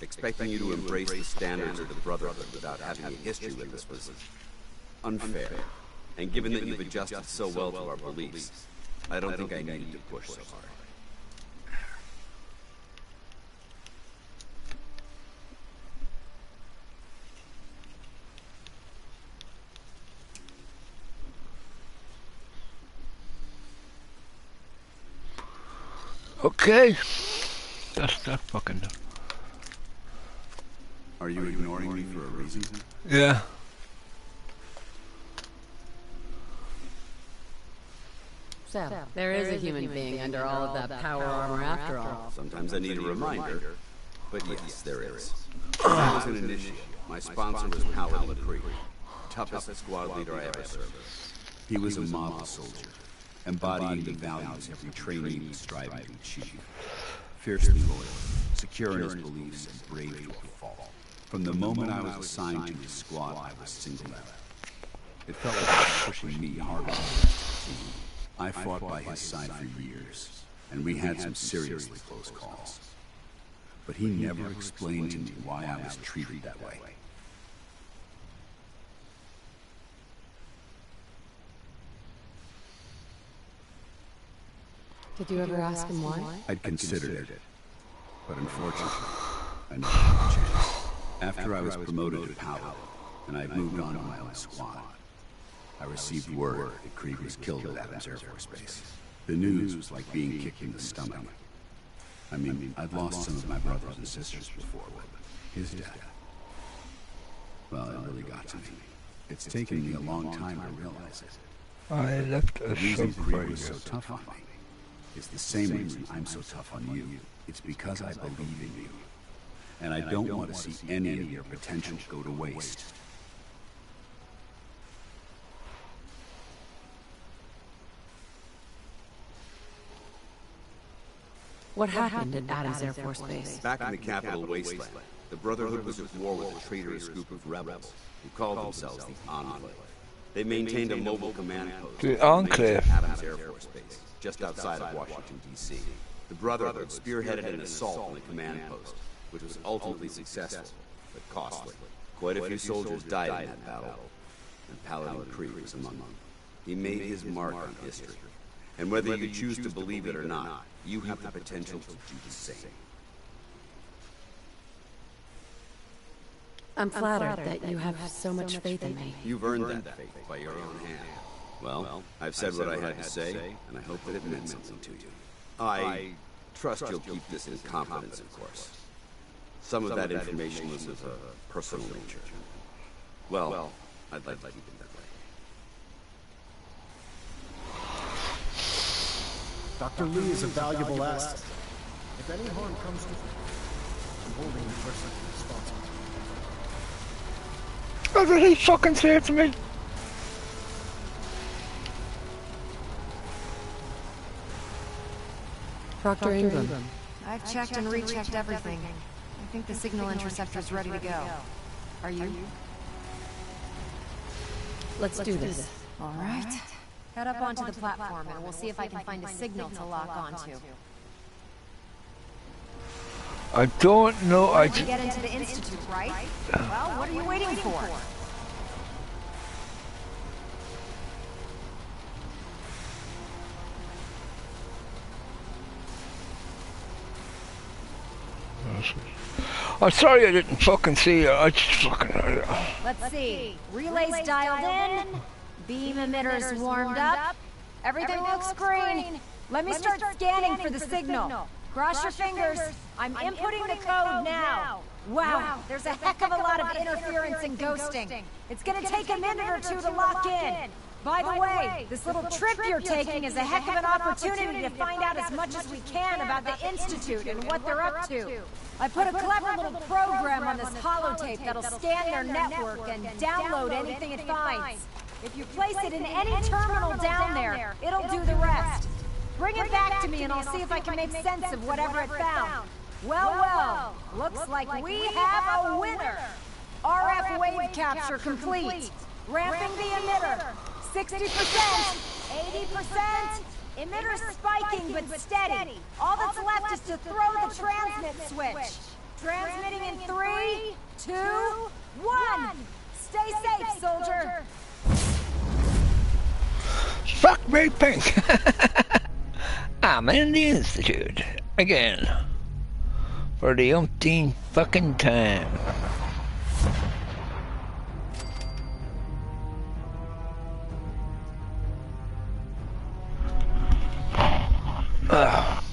K: Expecting you to embrace the standards of the Brotherhood without having a history with us was unfair. And given that you've adjusted so well to our beliefs, I don't think I needed to push so hard.
A: Okay. That's that fucking done.
K: Are you ignoring me for a reason?
A: Yeah.
E: So, there is a human being under all of that power armor after all.
K: Sometimes I need a reminder, but yes, there is. I was an initiate. My sponsor was Paladin Creek, toughest squad leader I ever served. He was a model soldier, embodying the values every trainee was striving to achieve. Fiercely loyal, secure in his beliefs, and brave to a fault. From the moment I was assigned to his squad, I was singled out. It felt like he was pushing me harder than the rest of the team. I fought by his side for years, and we had some seriously close calls. But he never explained to me why I was treated that way.
E: Did you ever ask him why?
K: I'd considered it, but unfortunately, I never had a chance. After I was promoted to Paolo, and I'd moved on to my own squad, I received word that Krieg was killed at Adams Air Force Base. The news was like being kicked in the stomach. I mean, I'd lost some of my brothers and sisters before, but his death, well, it really got to me. It's taken me a long time to realize it.
A: I left
K: The
A: a
K: reason
A: sub
K: Krieg was so tough on me is the same reason I'm so tough on you. It's because I believe in you. And I don't want to see any of your potential go to waste.
E: What happened at Adams Air Force Base?
K: Back in the capital wasteland, the Brotherhood was at war with a traitorous group of rebels who called themselves the Enclave. They maintained a mobile command post
A: The Enclave.
K: at Adams Air Force Base, just outside of Washington, D.C. The Brotherhood spearheaded an assault on the command post, which was ultimately successful, but costly. Quite a few soldiers died in that battle, and Paladin Krieg was among them. He made his mark on history, and whether you choose to believe it or not, you have the potential to do the same.
E: I'm flattered that you have so much faith in me.
K: You've earned that faith by your own hand. Well, I've said what I had to say, and I hope that it meant something to you. I trust you'll keep this in confidence, of course. Some of that information was of a personal nature. Well, I'd like to keep it that way.
D: Dr. Lee is a valuable asset. If any harm comes to him, I'm holding you personally responsible.
A: What did he fucking say to me?
E: Dr. Ingram.
G: I've checked and rechecked everything. I think the signal interceptor's ready to go. Are you?
E: Let's do this.
G: All right. Head up onto the platform and we'll see if I can find a signal to lock onto.
A: I don't know. I
G: To get into the Institute, right? Well, what are you waiting for?
A: I'm sorry I didn't fucking see you. I just fucking.
G: Let's see. Relays dialed in. Beam emitters warmed up. Everything looks green. Let me start scanning for the signal. Cross your fingers. I'm inputting the code now. Wow, there's a heck of a lot of interference and ghosting. It's gonna take a minute or two to lock in. By the way, this little trip you're taking is a heck of an opportunity to find out as much as we can about the Institute and what they're up to. I put a clever little program on this holotape that'll scan their network and download anything it finds. If you place it in any terminal down there, it'll do the rest. Bring it back to me and I'll see if I can make sense of whatever it found. Well, looks like we have a winner. RF wave capture complete. Ramping the emitter. 60%, 80%. Emitter spiking but steady. All that's left is to throw the transmit switch. Transmitting in 3, 2, 1. Stay safe, soldier.
A: Fuck me pink. I'm in the Institute again for the umpteenth fucking time. Ugh.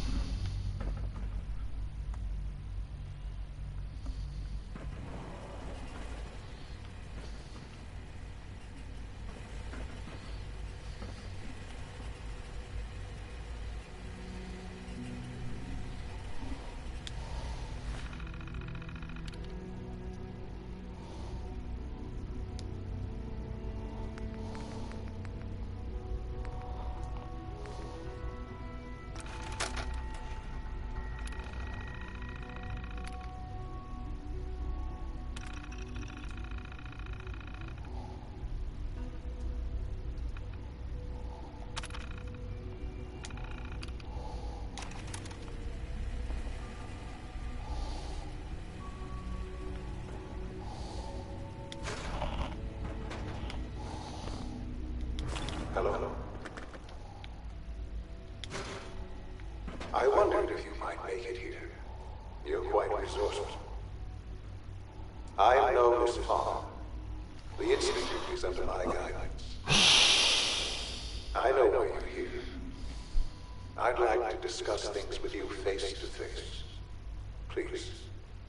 N: I wondered if you might make it here. You're quite resourceful. I am known as Fawn. The Institute is under my guidance. I know why you're here. I'd like to discuss things with you face to face. Please,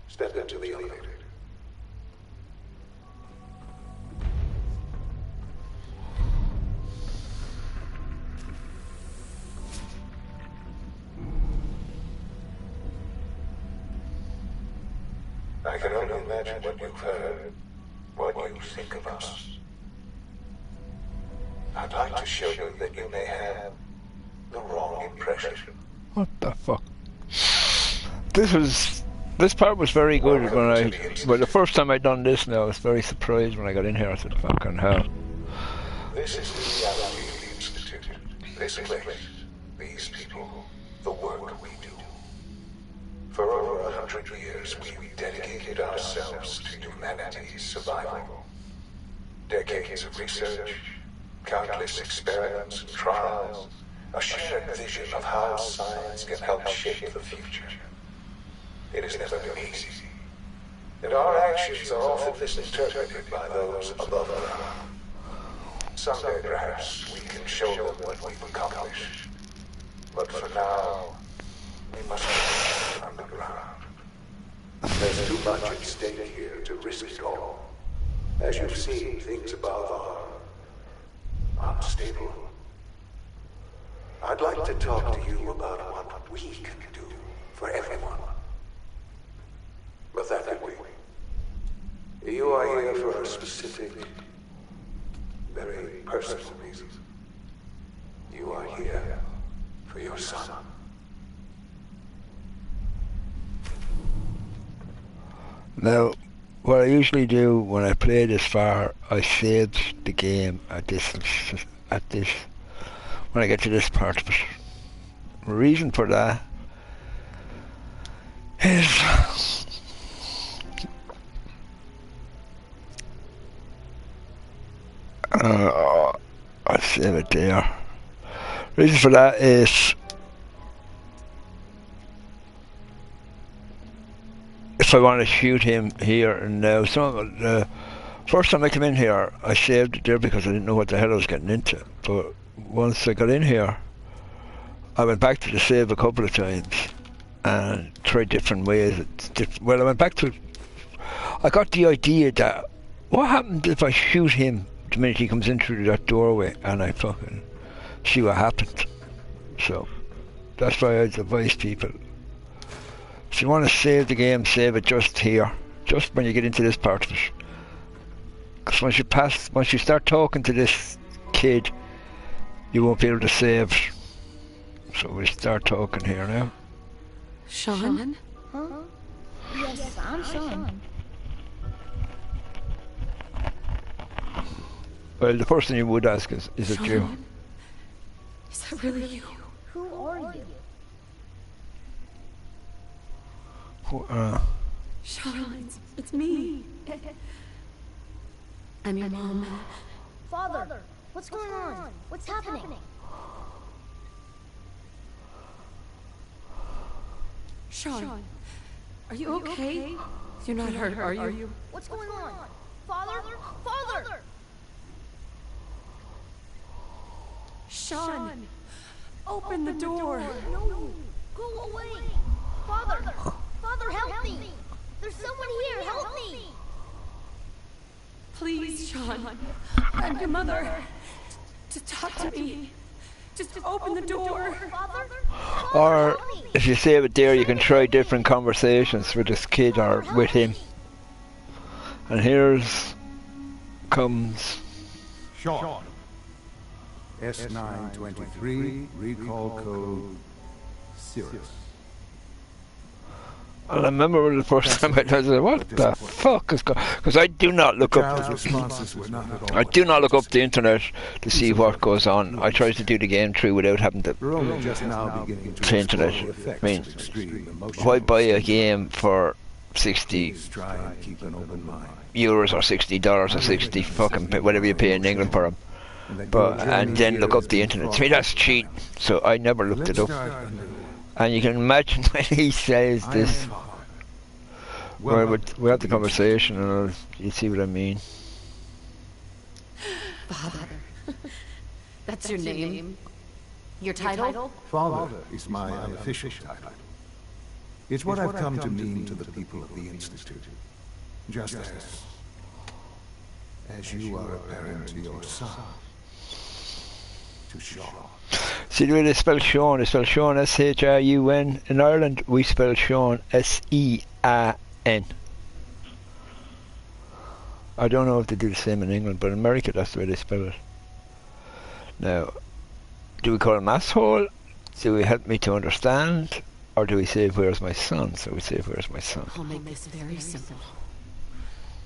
N: step into the elevator. I can only imagine what you've heard, what you think of us. I'd like to show you that you may have the wrong impression.
A: What the fuck? This part was very good well, the first time I done this now, I was very surprised when I got in here. I said, fucking hell.
N: This is the reality of the Institute. This place, these people, the work we do. For over 100 years, we dedicated ourselves to humanity's survival. Decades of research, countless experiments and trials, a shared vision of how science can help shape the future. It has never been easy, and our actions are often misinterpreted by those above ground. Someday, perhaps, we can show them what we've accomplished. But for now, we must remain underground. There's too much at stake here to risk it all. As you've seen, things above are unstable. I'd like to talk to you about what we can do for everyone. But that way, you are here for a specific, very personal reason. You are here for your son.
A: Now, what I usually do when I play this far, I save the game at this when I get to this part of it. The reason for that is I'll save it there. The reason for that is if I want to shoot him here and now. The first time I came in here, I saved it there because I didn't know what the hell I was getting into. But once I got in here, I went back to the save a couple of times and tried different ways. Well, I went back to... I got the idea that what happened if I shoot him the minute he comes in through that doorway and I fucking see what happened. So that's why I advise people, if you want to save the game, save it just here, just when you get into this part of it. Because once you start talking to this kid, you won't be able to save. So we start talking here now.
E: Sean?
M: Huh? Yes, I'm Sean.
A: Well, the first thing you would ask is it you?
E: Is that really you?
M: Who are you?
E: Sean, it's me. I'm your mom.
M: Father, what's going on? What's happening?
E: Sean, are you okay? You're not hurt, are you?
M: What's going on? Father? Father!
E: Sean, open the door.
M: No, go away. Father, help me. There's someone here, help me.
E: Please, Sean, I'm your mother. Just talk to me. Just open the door.
A: Or if you save it there, you can try different conversations with this kid or with him. And here's comes
O: Sean. S923, recall code Sirius.
A: I remember the first time I said, what the fuck is going on? Because I do not look up the internet to see what goes on. I try to do the game through without having to the internet. I mean, why buy a game for 60 euros or $60 or 60 fucking whatever you pay in England for them? And then look up the internet. To me, that's cheat. So I never looked it up. And you can imagine when he says this. Well, we had the conversation, and you see what I mean.
E: Father. That's your name? Your title?
N: Father is my unofficial title. It's what I've come to mean to the people of the Institute. Just as you are a parent to your son. To Sean.
A: See the way they spell Sean? They spell Sean S-H-R-U-N. In Ireland, we spell Sean S-E-A-N. I don't know if they do the same in England, but in America, that's the way they spell it. Now, do we call him asshole? Do we help me to understand? Or do we say, where's my son? So we say, where's my son?
E: I'll make this very simple.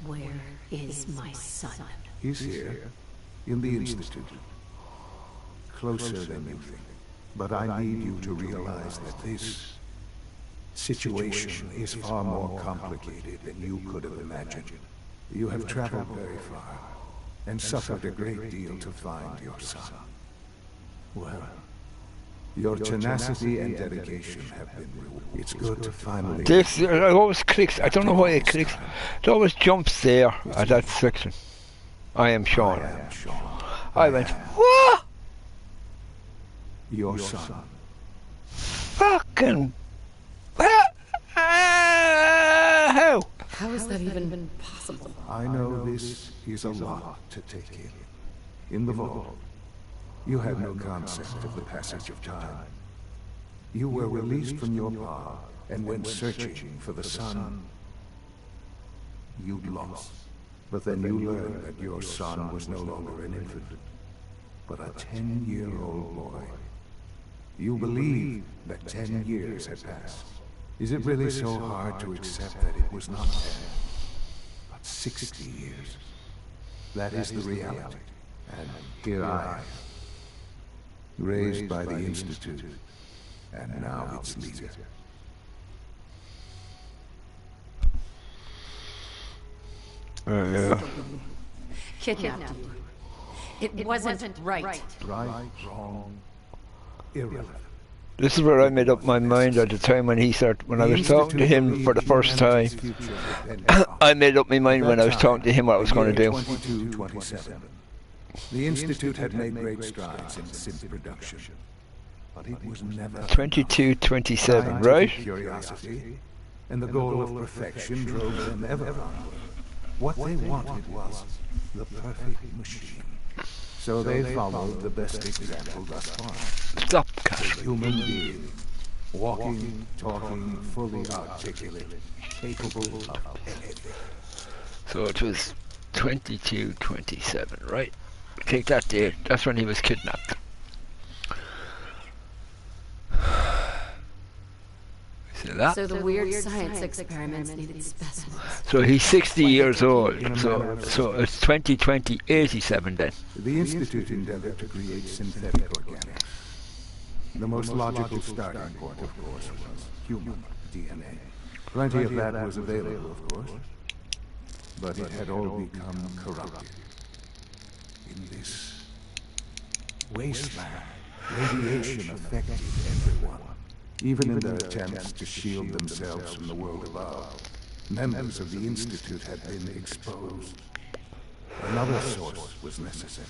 E: Where is my son?
N: He's here, in the Institute. Closer than you think. But I need you to realize that this situation is far more complicated than you could have imagined. You have traveled very far, and suffered a great deal to find your son. Well, your tenacity and dedication have been rewarded. It's good to finally...
A: This, it always clicks. I don't know why it clicks. It always jumps there at that section. I am Sean. I went, what?
N: Your son.
A: Fucking... How?
E: How is that even possible?
N: I know this is a lot to take in. In the vault, you had no concept of the passage of time. You were released from your pod and went searching for the son you'd lost. But then you learned that your son was no longer an infant, but a 10-year-old boy. You believed that 10 years had passed. Is it really so hard to accept that it was not 10, but 60 years? That is the reality. And here I am, raised by the Institute, and now its leader.
A: Yeah.
E: Kidnapped you. It wasn't right.
N: Right, wrong, irrelevant.
A: This is where I made up my mind at the time when I was talking to him for the first time. I made up my mind when I was talking to him what I was going to do.
N: 2227. The Institute had made great strides in synth production, but it was never
A: 2227, right?
N: Curiosity and the goal of perfection drove them ever onward. What they wanted was the perfect machine. So they followed the best example thus far.
A: Stop, Cash.
N: A human being, walking, talking, fully articulate, capable of anything.
A: So it was 2227, right? Take that date. That's when he was kidnapped. See that?
E: So the weird science experiments needed specimens.
A: So he's 60 years old. So it's 2087 then.
N: The Institute endeavored to create synthetic organics. The most logical starting point, of course, was human DNA. Plenty of that was available, of course. But it had all become corrupted. In this wasteland, radiation affected everyone. Even in their attempts to shield themselves from the world above, members of the Institute had been exposed. Another source was necessary.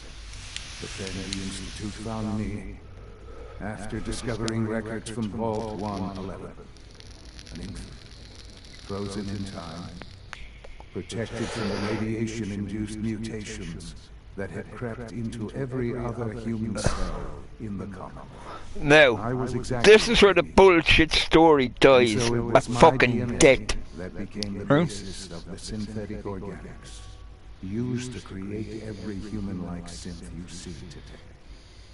N: But then the Institute found me, after discovering records from Vault 111. An infant, frozen in time, protected from the radiation-induced mutations that had crept into every other human cell in the Commonwealth.
A: Now, this is where the bullshit story dies. My fucking death.
N: That became the basis of the synthetic organics, used to create every human-like synth you see today.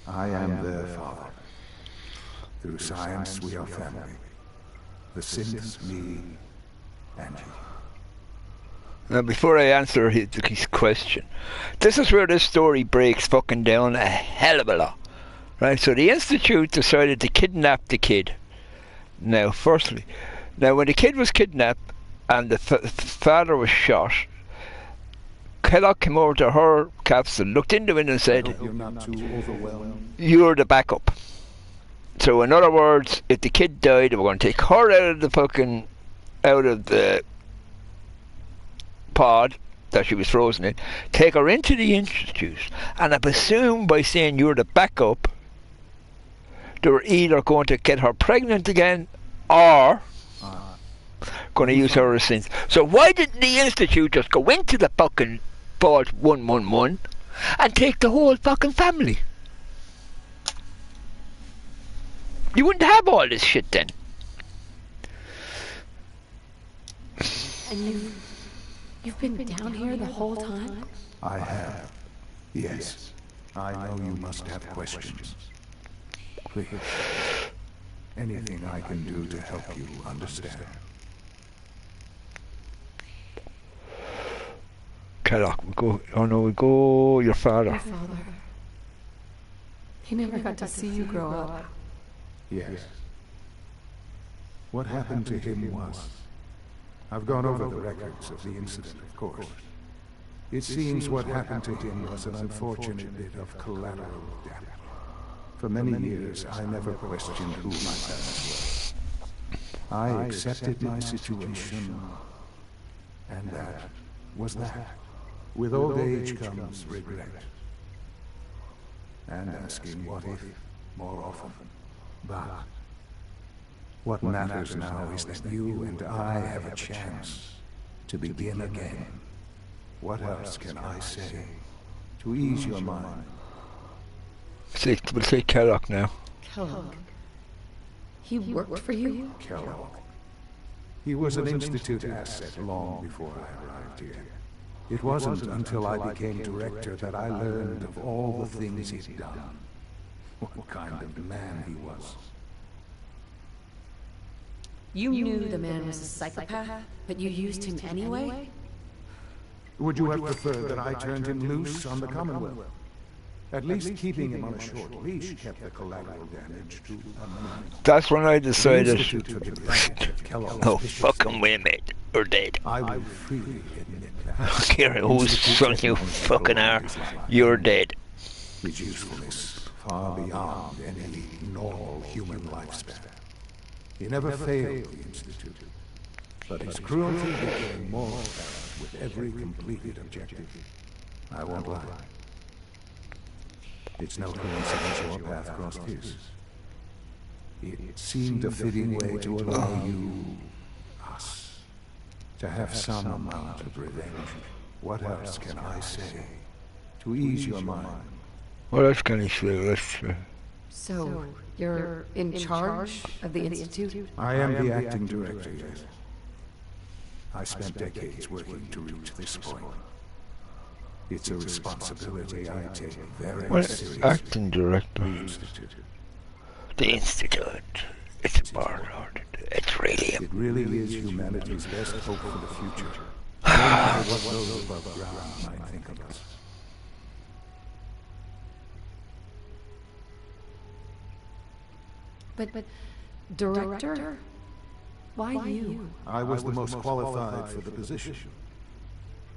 N: I am their father. Through science, we are family. The synths, me, and you.
A: Now, before I answer his question, this is where this story breaks fucking down a hell of a lot. Right, so the Institute decided to kidnap the kid. Now, firstly, when the kid was kidnapped and the father was shot, Kellogg came over to her capsule, looked into it and said,
N: "You're not too overwhelmed.
A: You're the backup. So in other words, if the kid died, they were going to take her out of the pod that she was frozen in, take her into the institute, and I presume by saying you're the backup, they were either going to get her pregnant again or going to use her as since. So why didn't the institute just go into the fucking Vault 111 and take the whole fucking family? You wouldn't have all this shit then.
E: And you've been down here the whole time?
N: I have. Yes. I know you must have questions. Please. Anything I can do to help you understand.
A: Kerok, we go. Oh no, we go. Your father.
E: Your father. He never got to see you grow up.
N: Yes. What happened to him was... I've gone over the records of the incident, of course. It seems what happened to him was an unfortunate bit of collateral damage. For many years, I never questioned who my parents were. I accepted my situation, and that was that. With old age comes regret. And asking what if more often. But what matters now is that you and I have a chance to begin again. What else can I say to ease your mind?
A: We'll say Kerok now.
E: Kellogg. He worked for you?
N: Kellogg. He was an Institute asset long before I arrived here. It wasn't until I became director that I learned of all the things he'd done. What kind of man he was.
E: You knew the man was a psychopath, but you used him anyway?
N: Would you have preferred that I turned him loose on the Commonwealth? At least keeping him on a short leash kept the collateral damage to a minimum.
A: That's when I decided.
N: Oh,
A: fucking wait a minute. We're dead.
N: I will freely admit that.
A: I don't care whose son you fucking are. You're dead.
N: His usefulness far beyond any normal human lifespan. He never failed the Institute, but his cruelty became more apparent with every completed objective. I won't lie. It's no coincidence your path crossed his. It seemed a fitting way to allow you, us, to have some amount of revenge. What else can I say to ease your mind?
A: What else can he say?
E: So, you're in charge of the Institute?
N: I am the acting director, yes. I spent decades working to reach this point. It's a responsibility I take very seriously.
A: Acting director? The Institute. It's a bar lord. It's really
N: It really is humanity's best hope for the future. No matter what those above ground might think of us.
E: But director? Why you?
N: I was the most qualified for the position.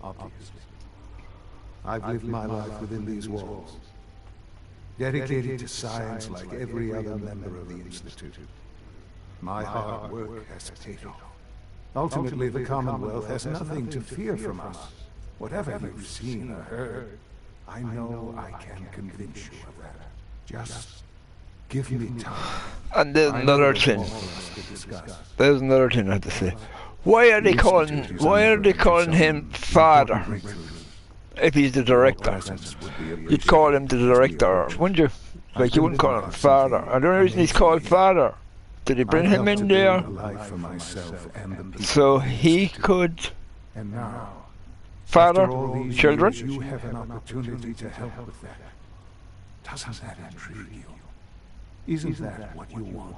N: Obviously. I've lived my life within these walls, dedicated to science like every other member of the Institute. My hard work has paid off. Ultimately, the Commonwealth has nothing to fear from us. Whatever you've seen or heard, I know I can convince you of that. Just give me time.
A: And there's another thing. There's another thing I have to say. Why are they calling him father? If he's the director, you'd call him the director, wouldn't you? Like you wouldn't call him father. And the only reason he's called father, did he bring him in there so he could father children?
N: You have an opportunity to help with that. Doesn't that intrigue you? Isn't that what you want?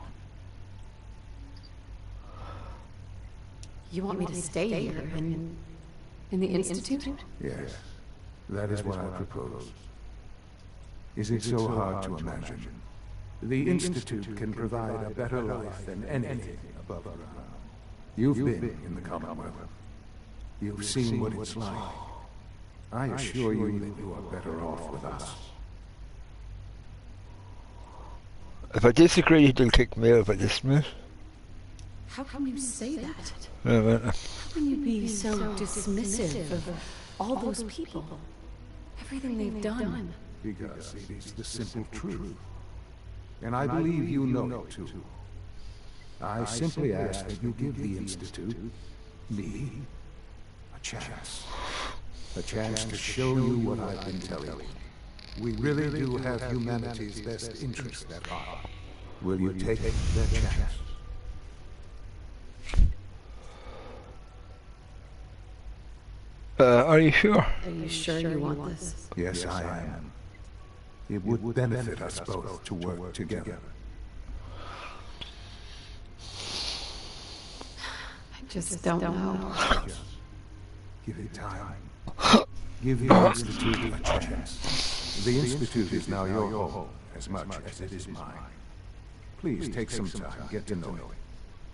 E: You want me to stay here in the Institute?
N: Yes. That is what I propose. Is it so hard to imagine? The Institute can provide a better life than anything above ground. You've been in the Commonwealth. You've seen what it's like. I assure you that you are better off with us.
A: If I disagree, they'll kick me out if I dismiss.
E: How can you say that?
A: Well,
E: How can you be so dismissive of all those people? Everything they've done.
O: Because it is the simple truth. And I believe you know it too. I simply ask that you give the Institute, me, a chance. A chance to show you what I've been telling you. We really do have humanity's best interest at heart. Will you take that chance?
A: Are you sure?
E: Are you sure you want this?
O: Yes, I am. It would benefit us both to work together.
E: I just don't know.
O: Give it time. Give the Institute a chance. The Institute is now your home, as much as it is mine. Please take some time, get to know it.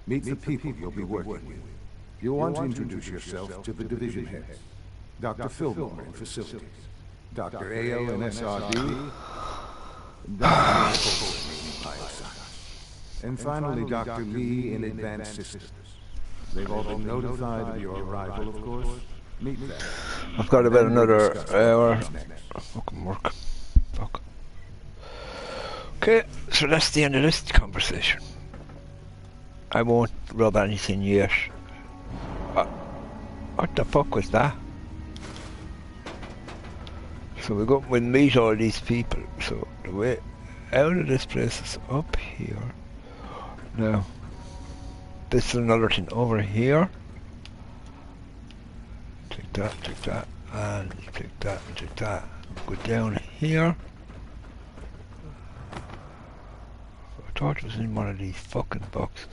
O: Meet the people you'll be working with. You'll want to introduce yourself to the division heads. Dr. Fillmore in facilities. Dr. AO in SRD. Dr. Bioscience. And finally, Dr. Lee in Advanced Systems. They've all been notified of your arrival, of course. Meet them.
A: I've got about another hour. Fucking work. Fuck. Okay, so that's the end of this conversation. I won't rub anything yet. What the fuck was that? So we'll meet all these people. So the way out of this place is up here. Now, this is another thing over here. Take that, and take that, and take that. Go down here. I thought it was in one of these fucking boxes.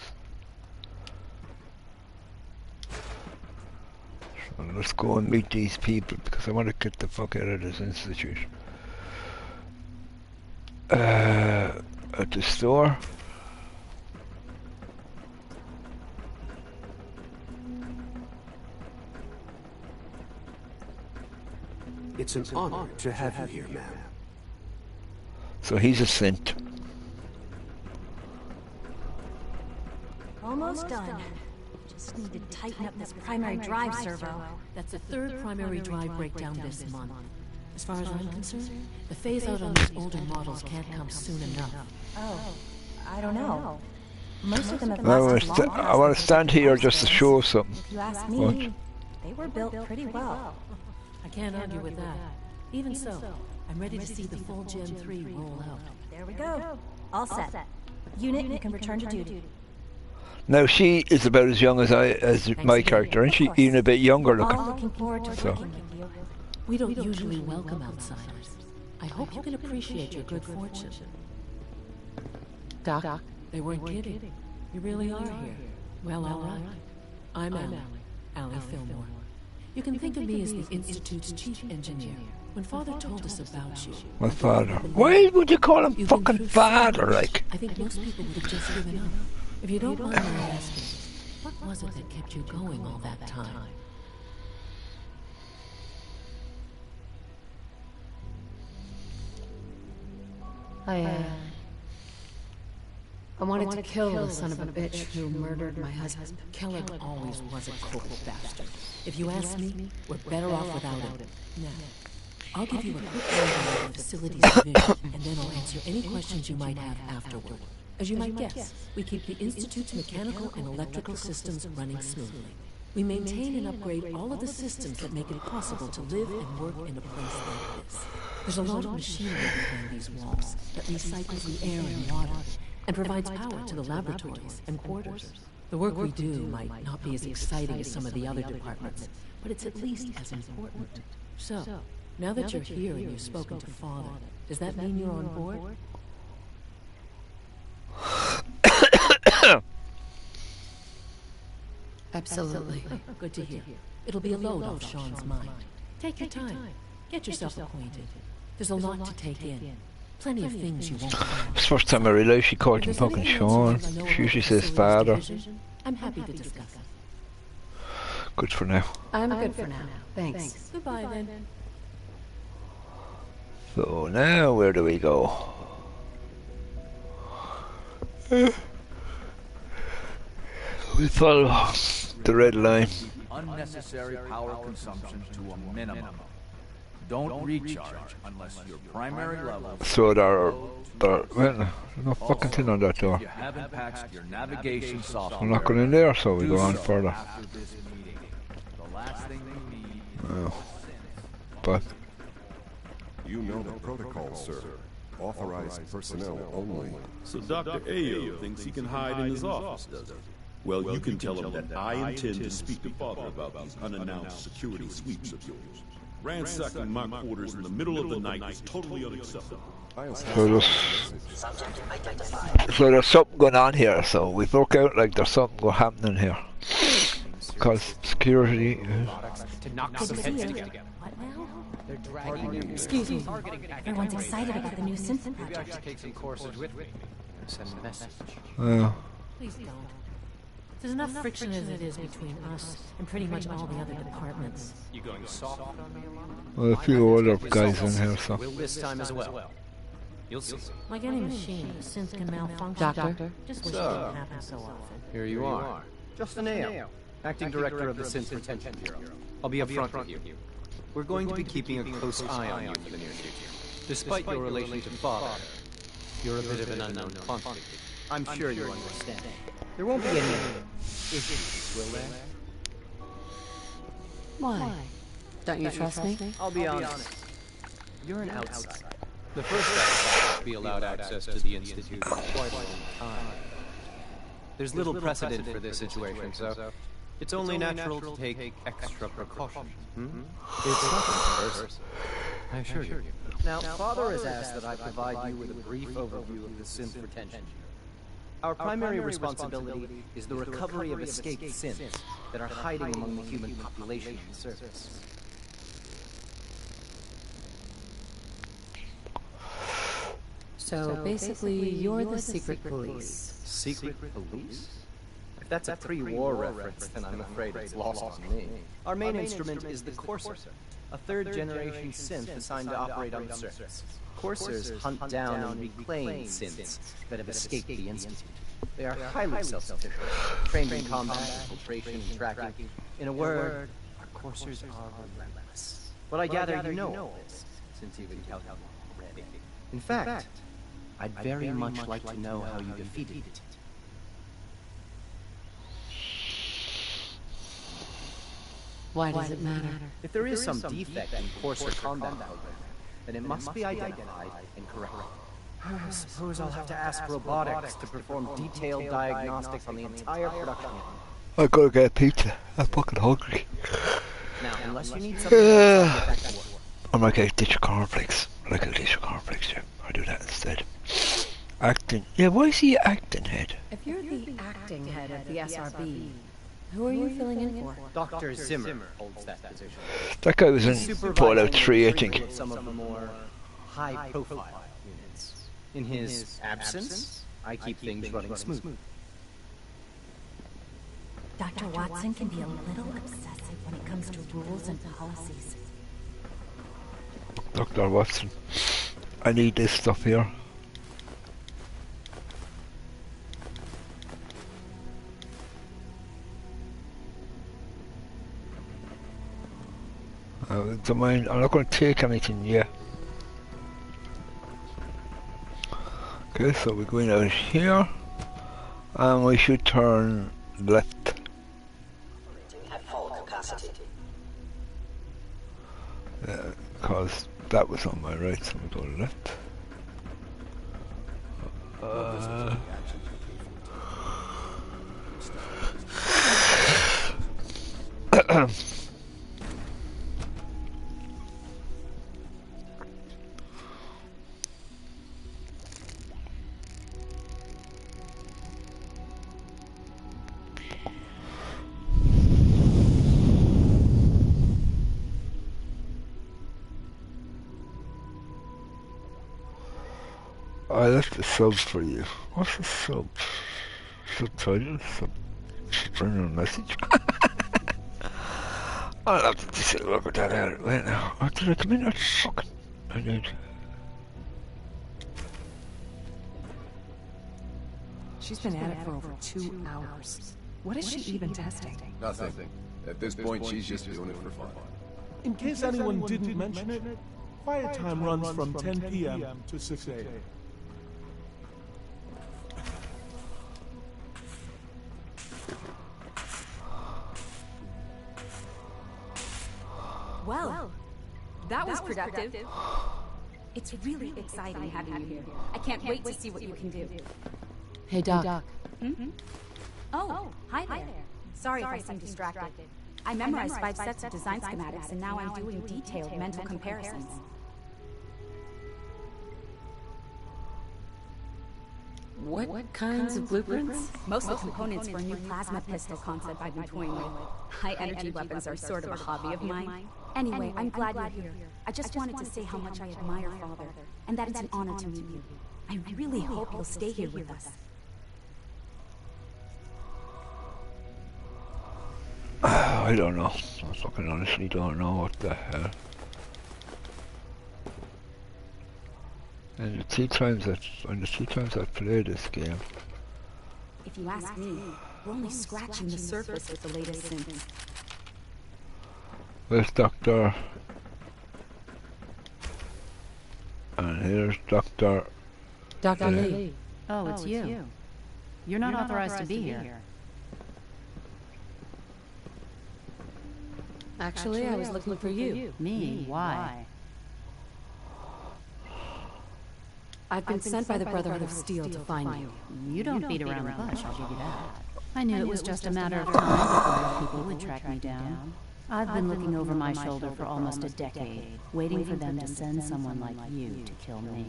A: So let's go and meet these people because I want to get the fuck out of this institute. At the store.
P: It's an honor to have you here, ma'am.
A: So he's a synth.
Q: Almost done. Just need to tighten up this primary drive servo.
R: That's the third primary drive breakdown this month. As far as I'm concerned, the phase out on these older models can't come soon enough.
Q: Oh, I don't know. Most of them have
A: I want to stand here just to show something.
Q: If you ask me, they were built pretty well.
R: I can't argue with that. Even so, I'm ready to see the full Gen 3 roll out.
Q: There we go. All set. Unit, you can return to duty.
A: Now she is about as young as my character, and she even a bit younger looking.
Q: I'm looking forward to working with you.
R: We don't usually welcome outsiders. I hope you can appreciate your good fortune. Doc, they weren't kidding. You really are here. Well, all right. I'm Allie Fillmore. You can think of me as the Institute's chief engineer. When Father told us about you...
A: My father. Why would you call him fucking father, like?
R: I think most people would have just given up. If you don't mind my asking, what was it that kept you going all that time?
E: I wanted to kill the son of a bitch who murdered my husband.
R: Kellogg always was a cold bastard. If you ask me, we're better off without him. Now, I'll give you a quick rundown of the facilities division, and then I'll answer any questions you might have afterward. As you might guess, we keep the Institute's mechanical and electrical systems running smoothly. We maintain and upgrade all of the systems that make it possible to live and work in a place like this. There's a lot of machinery behind these walls that recycles the air and water and provides power to the laboratories and quarters. The work we do might not be as exciting as some of the other departments, but it's at least as important. So, now that you're here and you've spoken to Father, does that mean you're on board?
E: Absolutely.
R: Good to hear. It'll be a load off Sean's mind. Take your time. Get yourself acquainted. There's a lot to take in. Plenty of things you won't find.
A: It's the first time I realised she called him fucking Sean. She usually says father.
R: I'm happy to discuss it.
A: Good for now.
E: I'm good for now. Thanks.
R: Goodbye then.
A: So now where do we go? We follow the red line.
L: Unnecessary power consumption to a minimum. Don't recharge unless your primary level.
A: So there, well, there's no fucking thing on that door.
L: You haven't patched your navigation software.
A: We're not going in there, so we go on further.
L: After this meeting. The last thing we need.
A: Oh. But
S: you know the protocol, sir. Authorized personnel only.
T: So Dr. Ayo thinks he can hide in his office, does he? Well, you can tell him that I intend to speak to Father about these unannounced security sweeps of yours. Ransacking my quarters in the middle of the night is totally unacceptable.
A: so there's something going on here, so we broke out like there's something happening here. Because security...
B: To knock some heads together. They're dragging you.
Q: Excuse me. Everyone's excited about the new synth project.
B: Maybe I should take some courses with me. Send a message.
R: Please don't. There's enough friction as it is between us and pretty much all the other departments.
B: You going soft on me?
A: Well, a few other guys in here, so...
B: Will this time as well. You'll see.
R: Like any machine, a synth can malfunction.
E: Doctor?
R: Just wish it didn't happen so often.
B: Here you are. Justin Ayo, Acting Director of the Synth Retention Bureau. I'll be upfront with you. We're going to be keeping a close eye on you for the near future. Despite your relation to Father, you're a bit of an unknown quantity. I'm sure you understand. There won't be any issues, will there?
E: Why? Don't you trust me?
B: I'll be honest. You're an outsider. The first outsider to be allowed access to the Institute in quite a long time. There's little precedent for this situation, so it's only natural to take extra precautions. It's nothing converse, I assure you. Now, Father has asked that I provide you with a brief overview of the synth retention. Our primary responsibility is the recovery of escaped synths that are hiding among the human population on the surface.
E: So basically, you're the secret police.
B: Secret police? If that's a pre-war reference, then I'm afraid it's lost on me. Our main instrument is the Courser, a third-generation synth assigned to operate on the surface. Coursers hunt down and reclaim synths that have escaped the Institute. They are highly self-sufficient, trained in combat, infiltration, and tracking. In a word, our Coursers are relentless. But I gather you know all this, since you've encountered them already. In fact, I'd very much like to know how you defeated it.
E: Why does it matter?
B: If there is some defect in Courser combat program, then it must be identified and corrected. I suppose I'll have to ask robotics to perform detailed diagnostics on the entire production line.
A: I gotta get pizza. I'm fucking hungry.
B: Now, unless you need something else, I'll get back to work.
A: I might get a dish of cornflakes. I like a dish of cornflakes, yeah. I'll do that instead. Acting. Yeah, why is he acting head?
E: If you're the acting head of the SRB, who are you filling in for?
B: Dr. Zimmer holds that position.
A: That guy was in Fallout 3, I think.
B: Some of the more high-profile units. In his absence, I keep things running smooth.
Q: Dr. Watson can be a little obsessive when it comes to rules and policies.
A: Dr. Watson, I need this stuff here. Don't mind, I'm not going to take anything yet. Okay, so we're going out here, and we should turn left.
I: At full capacity.
A: Because that was on my right, so we go left. I left the subs for you. What's the sub? Subtitle? Subtitle message? I'll have to just look at that out right now. Oh, did I come in? Fucking... I did.
G: She's been at it for over 2 hours. What is she even testing?
U: Nothing. At this point, she's just doing it for fun.
V: In case anyone didn't mention it, quiet time runs from 10 p.m. to 6 a.m.
W: Well, that was productive. It's really exciting having you here. I can't wait to see what you can do.
E: Hey, Doc.
W: Oh, hi there. Sorry if I seem distracted. I memorized 5 sets of design schematics, and now I'm doing detailed mental comparisons.
E: What kinds of blueprints?
W: Mostly components for a new plasma pistol concept I've been toying with. High-energy weapons are sort of a hobby of mine. Anyway, I'm glad you're here. I just wanted to say how much I admire Father, and that it's an honor to meet you. I really hope you'll stay here with us.
A: I don't know. I fucking honestly don't know what the hell. And the 2 times I've played this game.
W: If you ask me, we're only scratching the surface with the latest synths.
A: Where's Dr. And here's Dr.
E: Lee.
X: Oh, it's you. You're not authorized to be here.
E: Actually, I was looking for you.
X: Me? Why?
E: I've been sent by the Brotherhood of Steel to find you.
X: You don't beat around the bush, I'll give you that. I knew it was just a matter of time before people would track me down. I've been looking over my shoulder for almost a decade, waiting for them to send someone like you to kill me.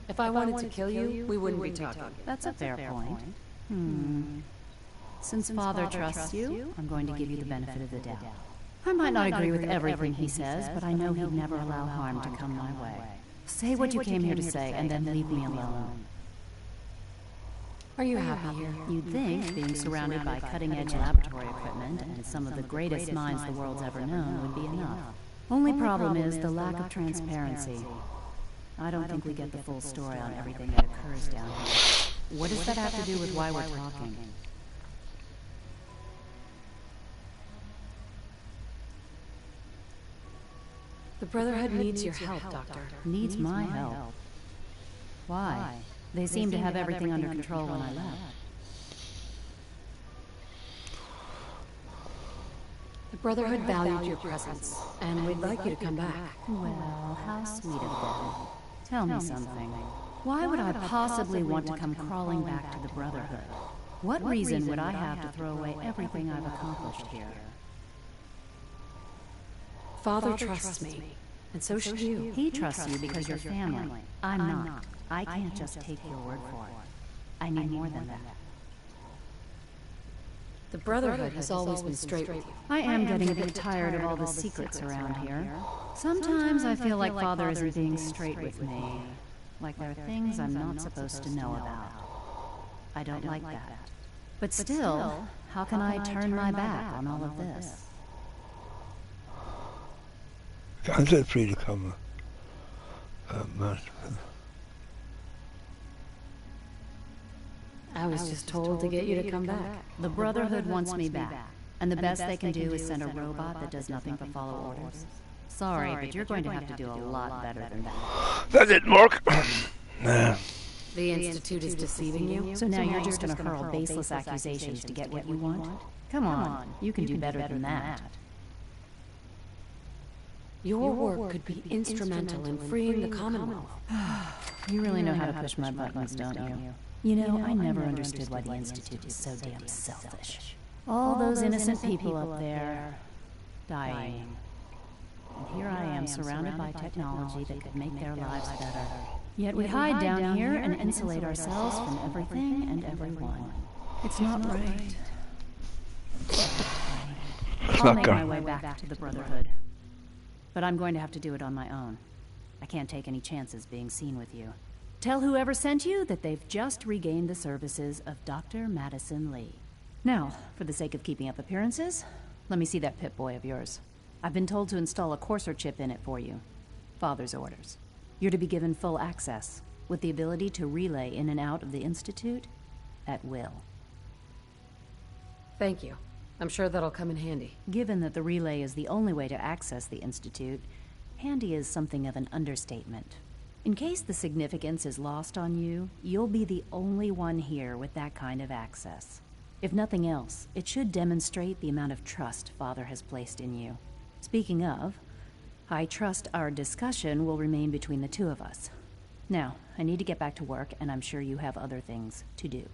E: If I wanted to kill you, we wouldn't be talking.
X: That's a fair point. Since Father trusts you, I'm going to give you the benefit of the doubt. I might not agree with everything he says, but I know he'd never allow harm to come my way. Say what you came here to say, and then leave me alone.
E: Are you happy here?
X: You'd think being surrounded by cutting-edge laboratory equipment and some of the greatest minds the world's ever known would be enough. Only problem is the lack of transparency. I don't think we get the full story on everything that occurs down here. What does that have to do with why we're talking?
E: The Brotherhood needs your help, Doctor.
X: Needs my help? Why? They seem to have everything under control when I left.
E: The Brotherhood valued your presence, and we'd like you to come back.
X: Well, how sweet of them. Tell me something. Why would I possibly want to come crawling back to the Brotherhood? What reason would I have to throw away everything I've accomplished here?
E: Father trusts me, and so should you.
X: He trusts you because you're family. I'm not. I can't just take your word for it. I need more than that.
E: The Brotherhood has always been straight with you.
X: I am getting a bit tired of all the secrets around here. Sometimes I feel like Father isn't being straight with me. Like there are things I'm not supposed to know about. I don't like that. But still, how can I turn my back on all of this?
A: Can't say free to come, man.
E: I was just told to get you to come back.
X: The Brotherhood wants me back, and the best they can do is send a robot that does nothing but follow orders. Sorry, but you're going to have to do a lot better than that.
A: That didn't work.
E: The Institute is deceiving you?
X: So now you're just going to hurl baseless accusations to get what you want? Come on, you can do better than that.
E: Your work could be instrumental in freeing the Commonwealth.
X: You really know how to push my buttons, don't you? You know, I never understood why the Institute is so damn selfish. All those innocent people up there, dying. And here I am surrounded by technology that could make their lives better. Yet we hide down here and insulate ourselves from everything and everyone. It's not right. I'll make my way back to the Brotherhood. But I'm going to have to do it on my own. I can't take any chances being seen with you. Tell whoever sent you that they've just regained the services of Dr. Madison Lee. Now, for the sake of keeping up appearances, let me see that Pip-Boy of yours. I've been told to install a Courser chip in it for you. Father's orders. You're to be given full access, with the ability to relay in and out of the Institute at will.
E: Thank you. I'm sure that'll come in handy.
X: Given that the relay is the only way to access the Institute, handy is something of an understatement. In case the significance is lost on you, you'll be the only one here with that kind of access. If nothing else, it should demonstrate the amount of trust Father has placed in you. Speaking of, I trust our discussion will remain between the two of us. Now, I need to get back to work, and I'm sure you have other things to do.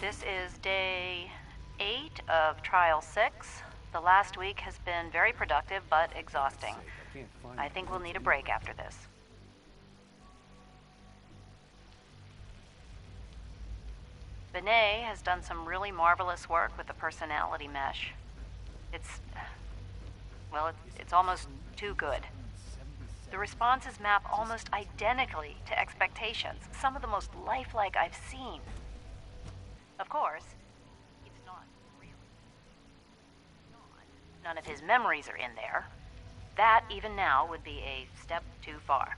C: This is day 8 of Trial 6. The last week has been very productive, but exhausting. I think we'll need a break after this. Benet has done some really marvelous work with the personality mesh. It's almost too good. The responses map almost identically to expectations, some of the most lifelike I've seen. Of course, it's not real. None of his memories are in there. That, even now, would be a step too far.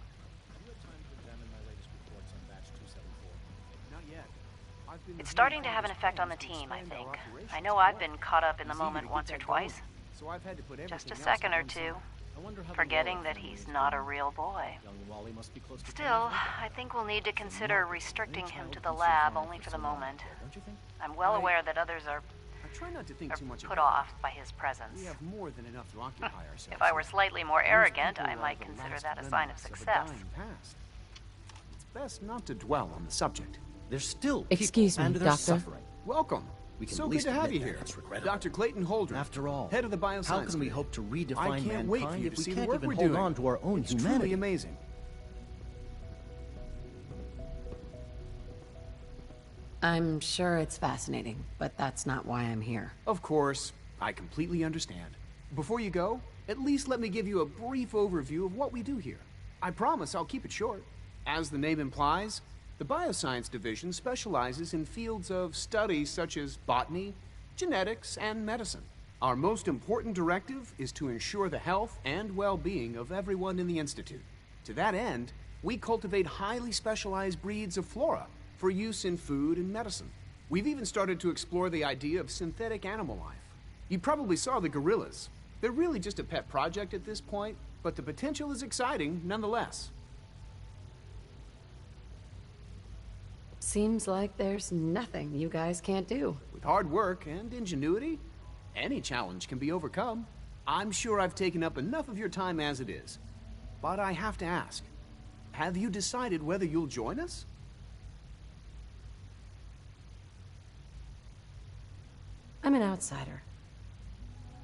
C: It's starting to have an effect on the team, I think. I know I've been caught up in the moment once or twice. Just a second or two, forgetting that he's not a real boy. Still, I think we'll need to consider restricting him to the lab only for the moment. I'm well aware that others are put off by his presence.
P: We have more than enough to occupy ourselves.
C: If I were slightly more arrogant, I might consider that a sign of success.
P: It's best not to dwell on the subject. There's still
E: Excuse me,
P: and they're
E: Doctor.
P: suffering. Welcome. We can so good to have you here. Dr. Clayton Holder.
F: After all,
P: head of the Bioscience.
F: How can we hope to redefine
P: I can't wait for you
F: if
P: to
F: we
P: see
F: can't
P: the work
F: even
P: we're
F: hold
P: doing.
F: on to our own
P: it's
F: humanity?
P: Truly amazing.
E: I'm sure it's fascinating, but that's not why I'm here.
P: Of course, I completely understand. Before you go, at least let me give you a brief overview of what we do here. I promise I'll keep it short. As the name implies, the Bioscience Division specializes in fields of study such as botany, genetics, and medicine. Our most important directive is to ensure the health and well-being of everyone in the Institute. To that end, we cultivate highly specialized breeds of flora for use in food and medicine. We've even started to explore the idea of synthetic animal life. You probably saw the gorillas. They're really just a pet project at this point, but the potential is exciting nonetheless.
E: Seems like there's nothing you guys can't do.
P: With hard work and ingenuity, any challenge can be overcome. I'm sure I've taken up enough of your time as it is. But I have to ask, have you decided whether you'll join us?
E: I'm an outsider.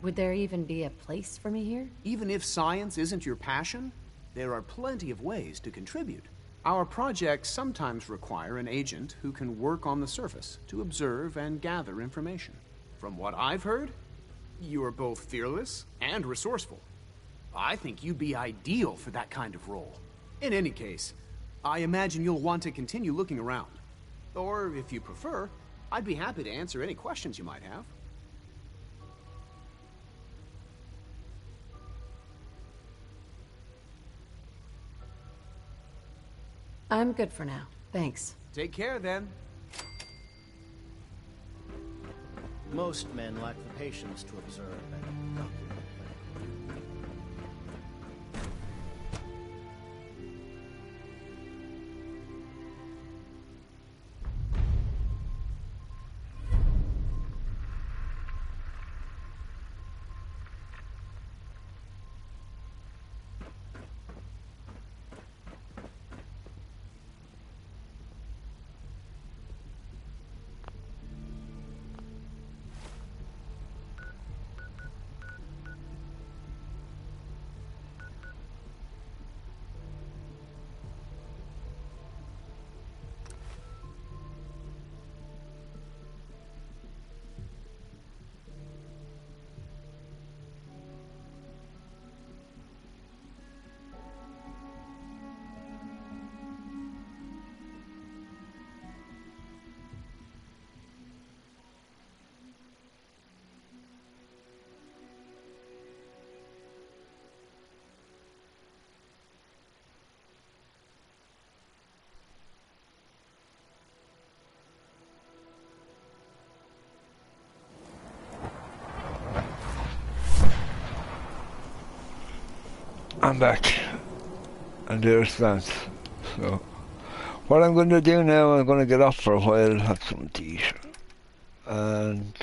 E: Would there even be a place for me here?
P: Even if science isn't your passion, there are plenty of ways to contribute. Our projects sometimes require an agent who can work on the surface to observe and gather information. From what I've heard, you are both fearless and resourceful. I think you'd be ideal for that kind of role. In any case, I imagine you'll want to continue looking around. Or, if you prefer, I'd be happy to answer any questions you might have.
E: I'm good for now. Thanks.
P: Take care, then.
F: Most men lack the patience to observe and document.
A: I'm back. And there's Vance. So, what I'm going to do now, I'm going to get off for a while, have some tea, and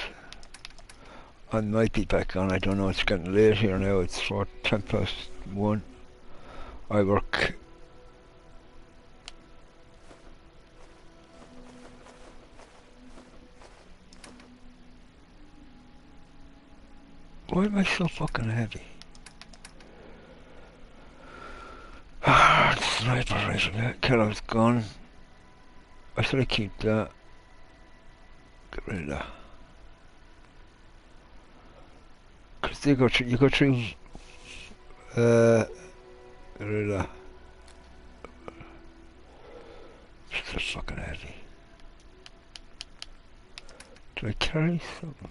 A: I might be back on. I don't know, it's getting late here now. It's 1:10 I work. Why am I so fucking heavy? Sniper rifle, killer's gun. I should have keep that. Get rid of that. Cause they go through, you go through, get rid of that. It's so fucking heavy. Do I carry something?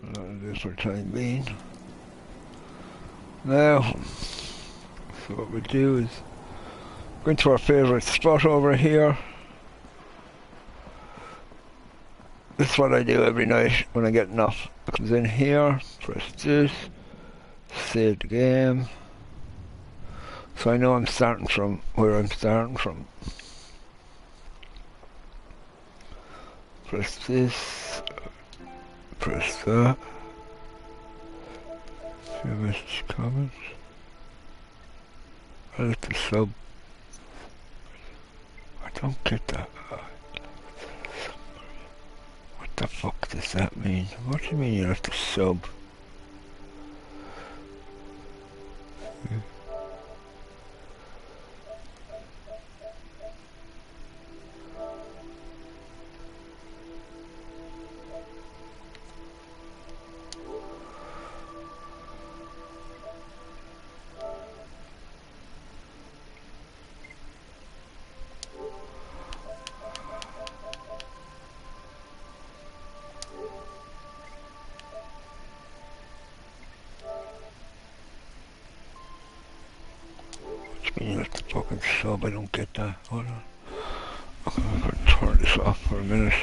A: That'll do for the time being. Now, so what we do is go into our favourite spot over here. This is what I do every night when I get enough. I comes in here, press this, save the game. So I know I'm starting from where I'm starting from. Press this, press that. Few message comments. I let the sub. I don't get that. What the fuck does that mean? What do you mean you have to sub? You have to fucking sub, I don't get that. Hold on. Okay, I'm gonna turn this off for a minute.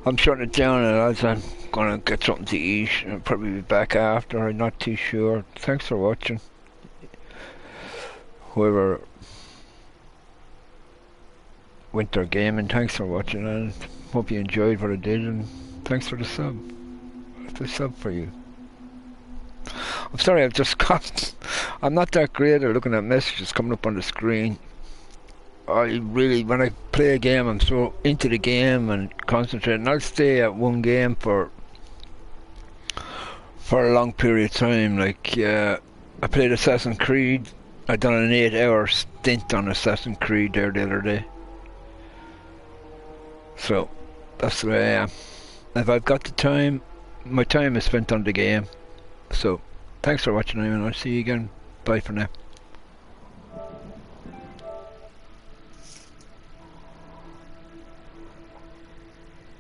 A: I'm shutting it down, lads. I'm gonna get something to eat. I'll probably be back after. I'm not too sure. Thanks for watching. Whoever Winter Gaming, thanks for watching, and hope you enjoyed what I did, and thanks for the sub. That's a sub for you. I'm sorry, I've just got... I'm not that great at looking at messages coming up on the screen. I really, when I play a game, I'm so into the game and concentrating. I'll stay at one game for a long period of time. Like, I played Assassin's Creed. I done an 8-hour stint on Assassin's Creed there the other day. So, that's the way I am. If I've got the time, my time is spent on the game. So, thanks for watching, and I'll see you again. Bye for now.